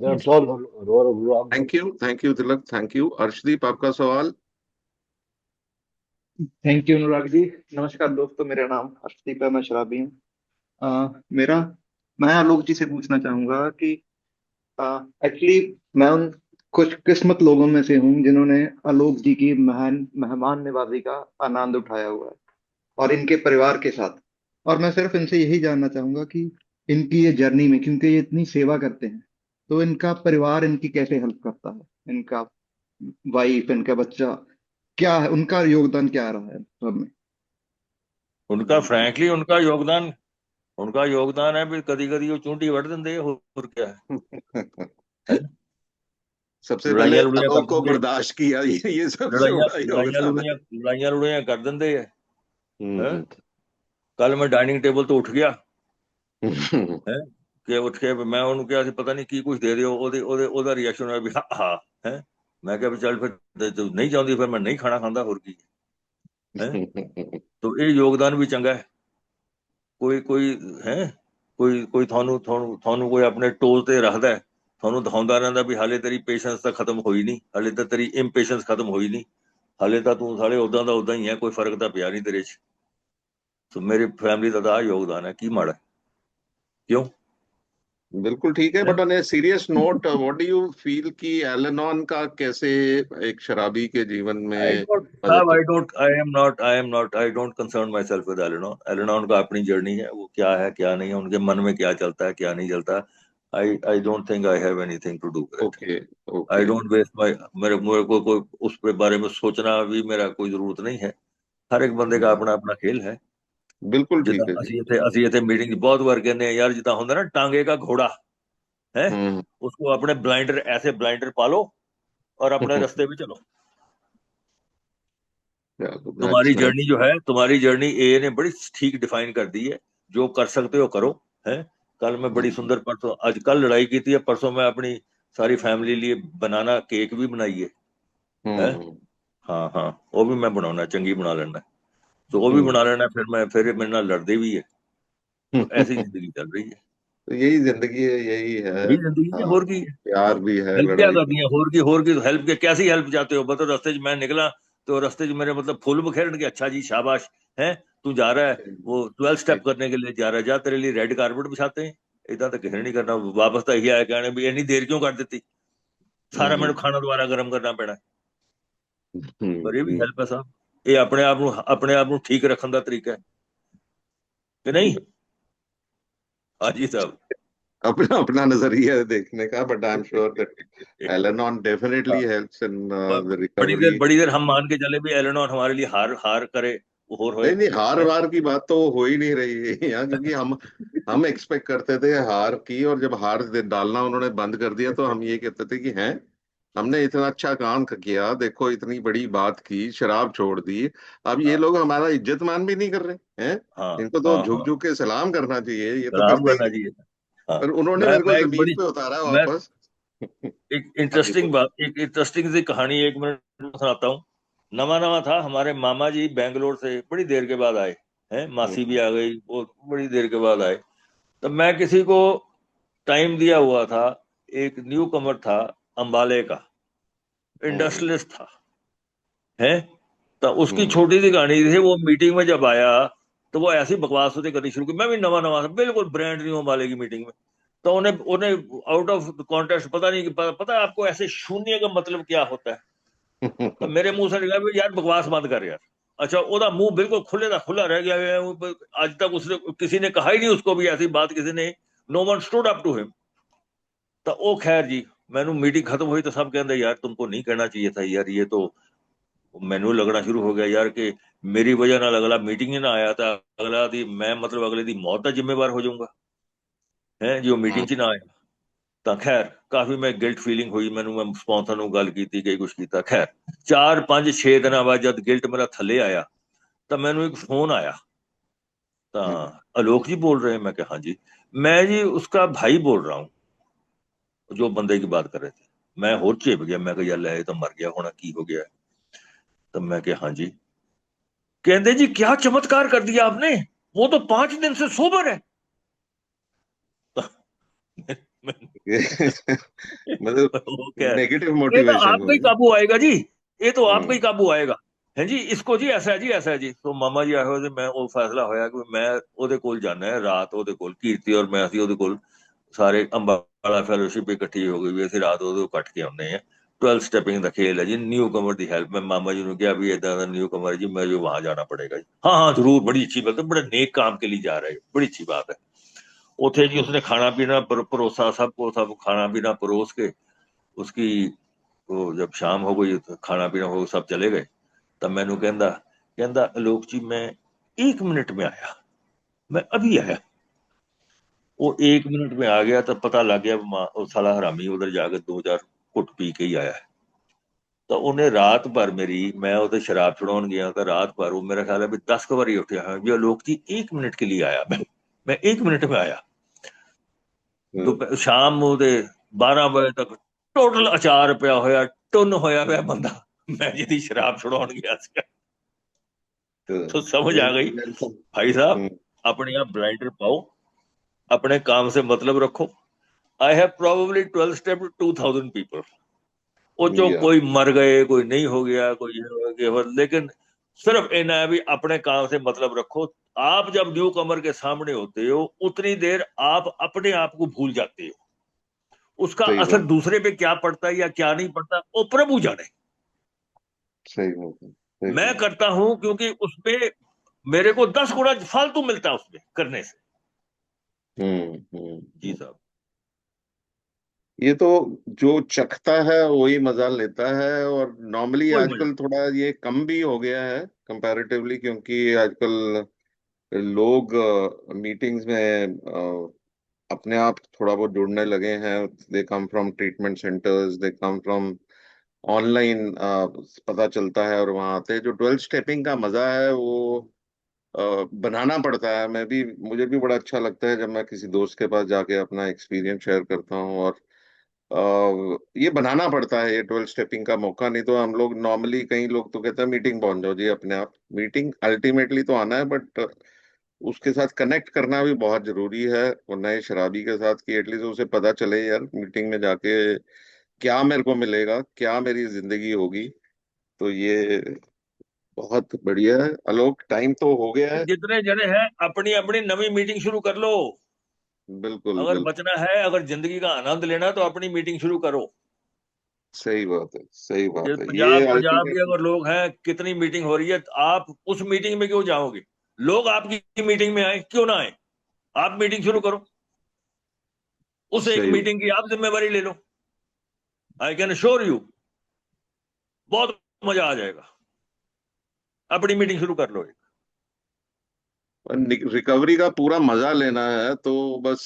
That's all. Thank you Tilak, thank you. Arshdeep, आपका सवाल। Thank you Anurag ji. नमस्कार दोस्तों, मेरा नाम अर्शदीप है, मैं शराबी हूँ। मेरा मैं आलोक जी से पूछना चाहूंगा कि एक्चुअली मैं उन कुछ किस्मत लोगों में से हूँ जिन्होंने आलोक जी की महान मेहमान नवाजी का आनंद उठाया हुआ है, और इनके परिवार के साथ। और मैं सिर्फ इनसे यही जानना चाहूंगा कि इनकी ये जर्नी में, क्योंकि ये इतनी सेवा करते हैं, तो इनका परिवार इनकी कैसे हेल्प करता है, इनका वाइफ, इनका बच्चा, क्या है उनका योगदान, क्या रहा है सब में। उनका फ्रैंकली उनका योगदान है भी कदी कदी वो चूंटी वड़ देंगे और क्या है? सबसे पहले लड़ाइयां लुड़ियां कर आलोक को देंगे। बर्दाश्त किया, ये सबसे लड़ाइयां बड़ा लड़ाइयां योगदान है। लुड़ियां लड़ाइयां लुड़ियां कर देंगे है। हम्म। कल मैं डाइनिंग टेबल तो उठ गया हम्म। है कि उठ के मैं उन्होंने कहा ਸੀ ਪਤਾ ਨਹੀਂ ਕੀ ਕੁਝ ਦੇ ਦਿਓ ਉਹਦਾ ਰਿਐਕਸ਼ਨ ਹੋਇਆ ਵੀ ਹਾਂ ਹਾਂ ਹੈ। ਮੈਂ ਕਿਹਾ ਵੀ ਚੱਲ ਫਿਰ ਤੂੰ ਨਹੀਂ ਚਾਹੁੰਦੀ ਫਿਰ ਮੈਂ ਨਹੀਂ ਖਾਣਾ ਖਾਂਦਾ ਹੋਰ ਕੀ ਹੈ। तो ਇਹ ਯੋਗਦਾਨ ਵੀ ਚੰਗਾ ਹੈ। ਕੋਈ ਕੋਈ ਹੈ ਕੋਈ ਤੁਹਾਨੂੰ ਕੋਈ ਆਪਣੇ ਟੋਲ ਤੇ ਰੱਖਦਾ ਹੈ, ਤੁਹਾਨੂੰ ਦਿਖਾਉਂਦਾ ਰਹਿੰਦਾ ਵੀ ਹਾਲੇ ਤੇਰੀ ਪੇਸ਼ੈਂਸ ਤਾਂ ਖਤਮ ਹੋਈ ਨਹੀਂ, ਹਾਲੇ ਤਾਂ ਤੇਰੀ ਇੰਪੇਸ਼ੈਂਸ ਖਤਮ ਹੋਈ ਨਹੀਂ, ਹਾਲੇ ਤਾਂ ਤੂੰ ਸਾਲੇ ਉਦਾਂ ਦਾ ਉਦਾਂ ਹੀ ਹੈ, ਕੋਈ ਫਰਕ ਤਾਂ ਪਿਆ ਨਹੀਂ ਤੇਰੇ 'ਚ। तो मेरी फैमिली का तो आ योगदान है की माड़ा क्यों बिल्कुल ठीक है। है? But on a serious note, what do you feel कि एलेनॉन का कैसे एक शराबी के जीवन I में don't, साहब, positive. I don't concern myself with Al-Anon. Al-Anon का अपनी जर्नी है, वो क्या है क्या नहीं है, उनके मन में क्या चलता है क्या नहीं चलता। I don't think I have anything to do with it. Okay. I okay. don't waste my मेरे को कोई उस पे बारे में सोचना भी मेरा कोई जरूरत नहीं है। हर एक बंदे का अपना अपना खेल है। बिल्कुल जिदा ठीक है जी। ਅਸੀਂ ਇੱਥੇ ਮੀਟਿੰਗ 'ਚ ਬਹੁਤ ਵਾਰ ਕਹਿੰਦੇ ਆ यार, जिदा ਹੁੰਦਾ ना टांगे का घोड़ा है, हम्म। उसको अपने ब्लाइंडर ऐसे ब्लाइंडर पालो और अपने रास्ते पे चलो। तुम्हारी जर्नी ए ने बड़ी ठीक डिफाइन कर दी है। जो कर सकते हो करो है। कल मैं बड़ी सुंदर परसों आज कल लड़ाई की थी, परसों मैं अपनी सारी फैमिली लिए बनाना केक भी बनाई है। हाँ हाँ, वो भी मैं बनाना चंगी बना लेना, तो वो भी बना लेना, फिर मेरे नाल लड़ते भी है। तो ऐसी जिंदगी चल रही है। तो यही जिंदगी है, यही है। यही जिंदगी है, हाँ, होर की है। प्यार भी है, हेल्प क्या लड़ाई भी। करनी है, होर की हेल्प के कैसी हेल्प चाहते हो? मतलब रास्ते च मैं निकला तो रास्ते च मेरे मतलब फुल बखेरन के, अच्छा जी शाबाश है, तू जा रहा है वो 12 स्टेप करने के लिए जा रहा है, जा तेरे लिए रेड कारपेट बिछाते हैं। इतना तो किसी ने नहीं करना। वापस तो यही आया कहने भी इतनी देर क्यों कर देती, सारा मैंने खाना दोबारा गर्म करना पैना। पर ये भी हेल्प है साहब, ये अपने आप ਨੂੰ ठीक रखने का तरीका है कि नहीं? हाँ जी साहब। अपना अपना नजरिया है देखने का, but I am sure that Alanon definitely helps in the recovery. बड़ी देर हम मान के चले भी एलेनॉर हमारे लिए हार हार करे, वो होर होए नहीं नहीं, हार है? वार की बात तो हो ही नहीं रही है यहाँ, क्योंकि हम एक्सपेक्ट करते थे हार की, और जब डालना उन्होंने बंद कर दिया तो हम ये कहते थे कि हैं, हमने इतना अच्छा काम किया, देखो इतनी बड़ी बात की, शराब छोड़ दी, अब ये हाँ लोग हमारा इज्जत मान भी नहीं कर रहे हैं। हाँ इनको तो हाँ झुक हाँ, झुक के सलाम करना चाहिए, ये तो सलाम करते ही करना नहीं। चाहिए। हाँ, पर उन्होंने मेरे को मैं एक जमीन बड़ी पे उतारा मैं वापस। एक हाँ जी बोलो। एक इंटरेस्टिंग सी कहानी 1 मिनट सुनाता हूँ। नवा नवा था, हमारे मामा जी बैंगलोर से बड़ी देर के बाद आए हैं, मासी भी आ गई, वो बड़ी देर के बाद आए। तब मैं किसी को टाइम दिया हुआ था, एक न्यू कमर था अंबाले का, इंडस्ट्रियलिस्ट था है। तो उसकी हम्म। छोटी सी कहानी थी, वो मीटिंग में जब आया तो वो ऐसी बकवास होती करनी शुरू की। मैं भी नवा नवा था, बिल्कुल ब्रांड न्यू वाले की मीटिंग में। तो उन्हें उन्हें आउट ऑफ कॉन्टेक्स्ट पता नहीं, पता है आपको ऐसे शून्य का मतलब क्या होता है? तो मेरे मुंह से निकला भी यार बकवास बंद कर यार। अच्छा, ओदा मुंह बिल्कुल खुले का खुला रह गया। आज तक उसने किसी ने कहा ही नहीं उसको भी ऐसी बात, किसी ने, no one stood up to him. तो ओ खैर जी, मैंने मीटिंग खत्म हुई तो सब कहते यार तुमको नहीं कहना चाहिए था यार, ये तो मैनू लगना शुरू हो गया यार कि मेरी वजह नाल अगला मीटिंग ही ना आया था, अगला दी मैं मतलब अगले दी मौत का जिम्मेवार हो जाऊंगा है जो मीटिंग च ना आया। ਤਾਂ ਖੈਰ ਕਾਫੀ ਮੈਂ ਗਿਲਟ ਫੀਲਿੰਗ ਹੋਈ ਮੈਨੂੰ। ਮੈਂ ਸਪਾਂਸਰ ਨੂੰ ਗੱਲ ਕੀਤੀ, ਕਈ ਕੁਛ ਕੀਤਾ। ਖੈਰ 4 5 6 ਦਿਨਾਂ ਬਾਅਦ ਜਦ ਗਿਲਟ ਮੇਰਾ ਥੱਲੇ ਆਇਆ ਤਾਂ ਮੈਨੂੰ ਇੱਕ फोन आया। तो आलोक जी बोल रहे हैं? मैं कहा हाँ जी। मैं जी उसका भाई बोल रहा हूँ जो बंदे की बात कर रहे थे। मैं होर झेप गया, मैं कहा यार ले तो मर गया होना, की हो गया है? तो मैं कहा हाँ जी। कहते जी क्या चमत्कार कर दिया आपने, वो तो 5 दिन से सोबर है। मतलब वो कह नेगेटिव ये तो मोटिवेशन आपका ही हुई। काबू आएगा जी, ये तो आपका ही हम्म। काबू आएगा है जी, इसको जी ऐसा है जी, ऐसा है जी। तो मामा जी आए हुए, मैं वो फैसला होया कि मैं ਉਹਦੇ ਕੋਲ ਜਾਣਾ ਹੈ ਰਾਤ, ਉਹਦੇ ਕੋਲ ਕੀਰਤੀ ਔਰ ਮੈਂ ਅਸੀਂ ਉਹਦੇ ਕੋਲ ਸਾਰੇ ਅੰਬਾਲਾ ਫੈਲੋਸ਼ਿਪ ਇਕੱਠੀ ਹੋ ਗਈ ਵੀ ਅਸੀਂ ਰਾਤ ਉਹਦੇ ਕੋਲ ਕੱਟ ਕੇ ਆਉਂਦੇ ਆ। 12 स्टेपिंग ਦਾ खेल है जी, न्यू कमर की हेल्प। मैं मामा जी ने कहा भी इदा का न्यू कमर जी मैं जो वहां जाना पड़ेगा जी। हाँ हाँ जरूर, बड़ी अच्छी बात है, बड़े नेक काम के लिए जा रहे हो, बड़ी अच्छी बात है। उथे जी उसने खाना पीना परोसा, सबको सब खाना पीना परोस के उसकी, वो जब शाम हो गई तो खाना पीना हो सब चले गए। तब मैनू कहंदा कहंदा आलोक जी मैं 1 मिनट में आया, मैं अभी आया। वो 1 मिनट में आ गया तो पता लग गया वो साला हरामी उधर जाकर 2 4 घुट पी के ही आया है। तो उन्हें रात भर मेरी, मैं उधर शराब छुड़ाउन गया तो रात भर वो मेरा ख्याल है भी 10 बारी उठा है भी आलोक जी 1 मिनट के लिए आया, मैं 1 मिनट में आया। दोपहर शाम ਉਹਦੇ 12 ਵਜੇ ਤੱਕ ਟੋਟਲ ਅਚਾਰ ਪਿਆ ਹੋਇਆ, ਟੁੰਨ ਹੋਇਆ ਪਿਆ ਬੰਦਾ। मैं ਜਿਹਦੀ शराब छुड़ाउन गया ਸੀ। तो समझ आ गई भाई साहब, अपने आप ब्लाइंडर पाओ, अपने काम से मतलब रखो। I have probably 12 step 2000 people. वो चो या कोई मर गए, कोई नहीं हो गया, कोई ये हो गया, लेकिन सिर्फ इतना है भी अपने काम से मतलब रखो। आप जब न्यू कमर के सामने होते हो उतनी देर आप अपने आप को भूल जाते हो, उसका सही असर बात, दूसरे पे क्या पड़ता है या क्या नहीं पड़ता वो प्रभु जाने। सही बात है, सही मैं बात। करता हूं क्योंकि उसपे मेरे को 10 गुना फालतू मिलता है उसमें करने से। जी हम्म। साहब। ये तो जो चखता है वही मजा लेता है। और नॉर्मली कोई मजा आजकल थोड़ा ये कम भी हो गया है कंपैरेटिवली, क्योंकि आजकल लोग मीटिंग्स में अपने आप थोड़ा बहुत जुड़ने लगे हैं। They come from treatment centres, they come from online, पता चलता है और वहाँ आते हैं। जो 12 स्टेपिंग का मजा है वो बनाना पड़ता है। मुझे भी बड़ा अच्छा लगता है जब मैं किसी दोस्त के पास जाके अपना एक्सपीरियंस शेयर करता हूँ। और ये बनाना पड़ता है ये 12 स्टेपिंग का मौका। नहीं तो हम लोग नॉर्मली, कई लोग तो कहते हैं मीटिंग पहुंच जाओ जी अपने आप। मीटिंग अल्टीमेटली तो आना है, बट उसके साथ कनेक्ट करना भी बहुत जरूरी है। वो नए शराबी के साथ कि एटलीस्ट उसे पता चले यार मीटिंग में जाके क्या मेरे को मिलेगा, क्या मेरी जिंदगी होगी। तो ये बहुत बढ़िया है। आलोक, टाइम तो हो गया है। जितने जने हैं अपनी अपनी नवी मीटिंग शुरू कर लो। बिल्कुल अगर बिल्कुल, बचना है, अगर जिंदगी का आनंद लेना है तो अपनी मीटिंग शुरू करो। सही बात है, सही ये बात है। ये पंजाब पंजाब की अल्टीमेटली, अगर लोग हैं, कितनी मीटिंग हो रही है, आप उस मीटिंग में क्यों जाओगे? लोग आपकी मीटिंग में आए क्यों ना आए? आप मीटिंग शुरू करो, उस एक सही बात। मीटिंग की आप जिम्मेवारी ले लो। आई कैन अश्योर यू बहुत मजा आ जाएगा। अपनी मीटिंग शुरू कर लो। रिकवरी का पूरा मजा लेना है तो बस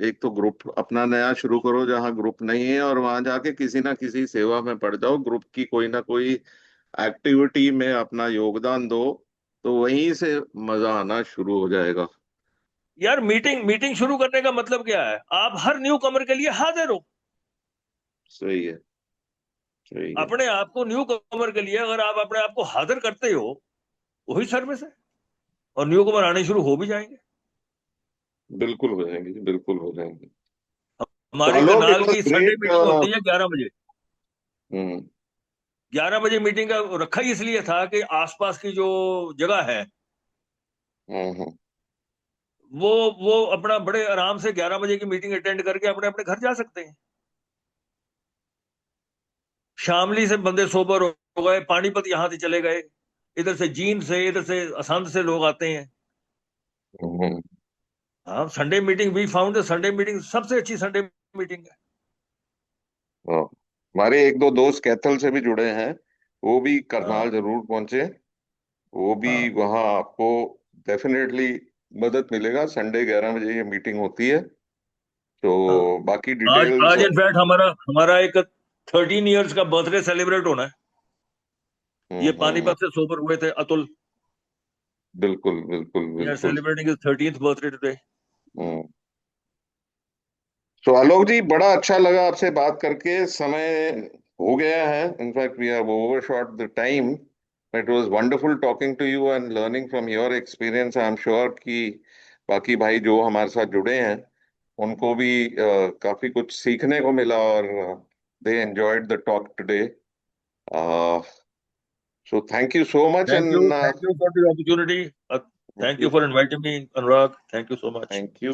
एक तो ग्रुप अपना नया शुरू करो जहाँ ग्रुप नहीं है, और वहां जाके किसी ना किसी सेवा में पड़ जाओ, ग्रुप की कोई ना कोई एक्टिविटी में अपना योगदान दो। तो वहीं से मजा आना शुरू हो जाएगा। यार मीटिंग मीटिंग शुरू करने का मतलब क्या है? आप हर न्यू कमर के लिए हाजिर हो। सही है, सही है। अपने आप को न्यू कमर के लिए अगर आप अपने आप को हाजिर करते हो, वही सर्विस है। और न्यू कमर आने शुरू हो भी जाएंगे। बिल्कुल हो जाएंगे जी, बिल्कुल हो जाएंगे। तो हमारी आलोक, इट कनाल वॉज की संडे ग्रेट। मीटिंग होती है 11 बजे। हम्म। 11 बजे मीटिंग का रखा ही इसलिए था कि आसपास की जो जगह है हम्म। वो वो अपना बड़े आराम से 11 बजे की मीटिंग अटेंड करके अपने अपने घर जा सकते हैं। शामली से बंदे सोबर हो गए, पानीपत यहां से चले गए, इधर से जींद से, इधर से असंध से लोग आते हैं। हम्म। हाँ, Sunday meeting we found Sunday meeting सबसे अच्छी संडे मीटिंग है। हाँ, हमारे एक दो दोस्त कैथल से भी जुड़े हैं, वो भी हाँ करनाल जरूर पहुंचे। वो भी हाँ वहाँ आपको डेफिनेटली मदद मिलेगा। संडे 11 बजे ये मीटिंग होती है, तो हाँ। बाकी आज डिटेल्स। आज इनफैक्ट हमारा हमारा एक 13 इयर्स का बर्थडे सेलिब्रेट होना है। ये हम्म। पानीपत से सोबर हुए थे, अतुल। बिल्कुल बिल्कुल वी आर बिल्कुल। Celebrating his 13th birthday today. Hmm. तो आलोक जी, बड़ा अच्छा लगा आपसे बात करके। समय हो गया है, in fact we have overshot the time. It was wonderful talking to you and learning from your experience. I am sure कि बाकी भाई जो हमारे साथ जुड़े हैं उनको भी काफी कुछ सीखने को मिला, और they enjoyed the talk today. So thank you so much and thank you for the opportunity. Thank thank you you. For inviting me, Anurag. Thank you so much. Thank you.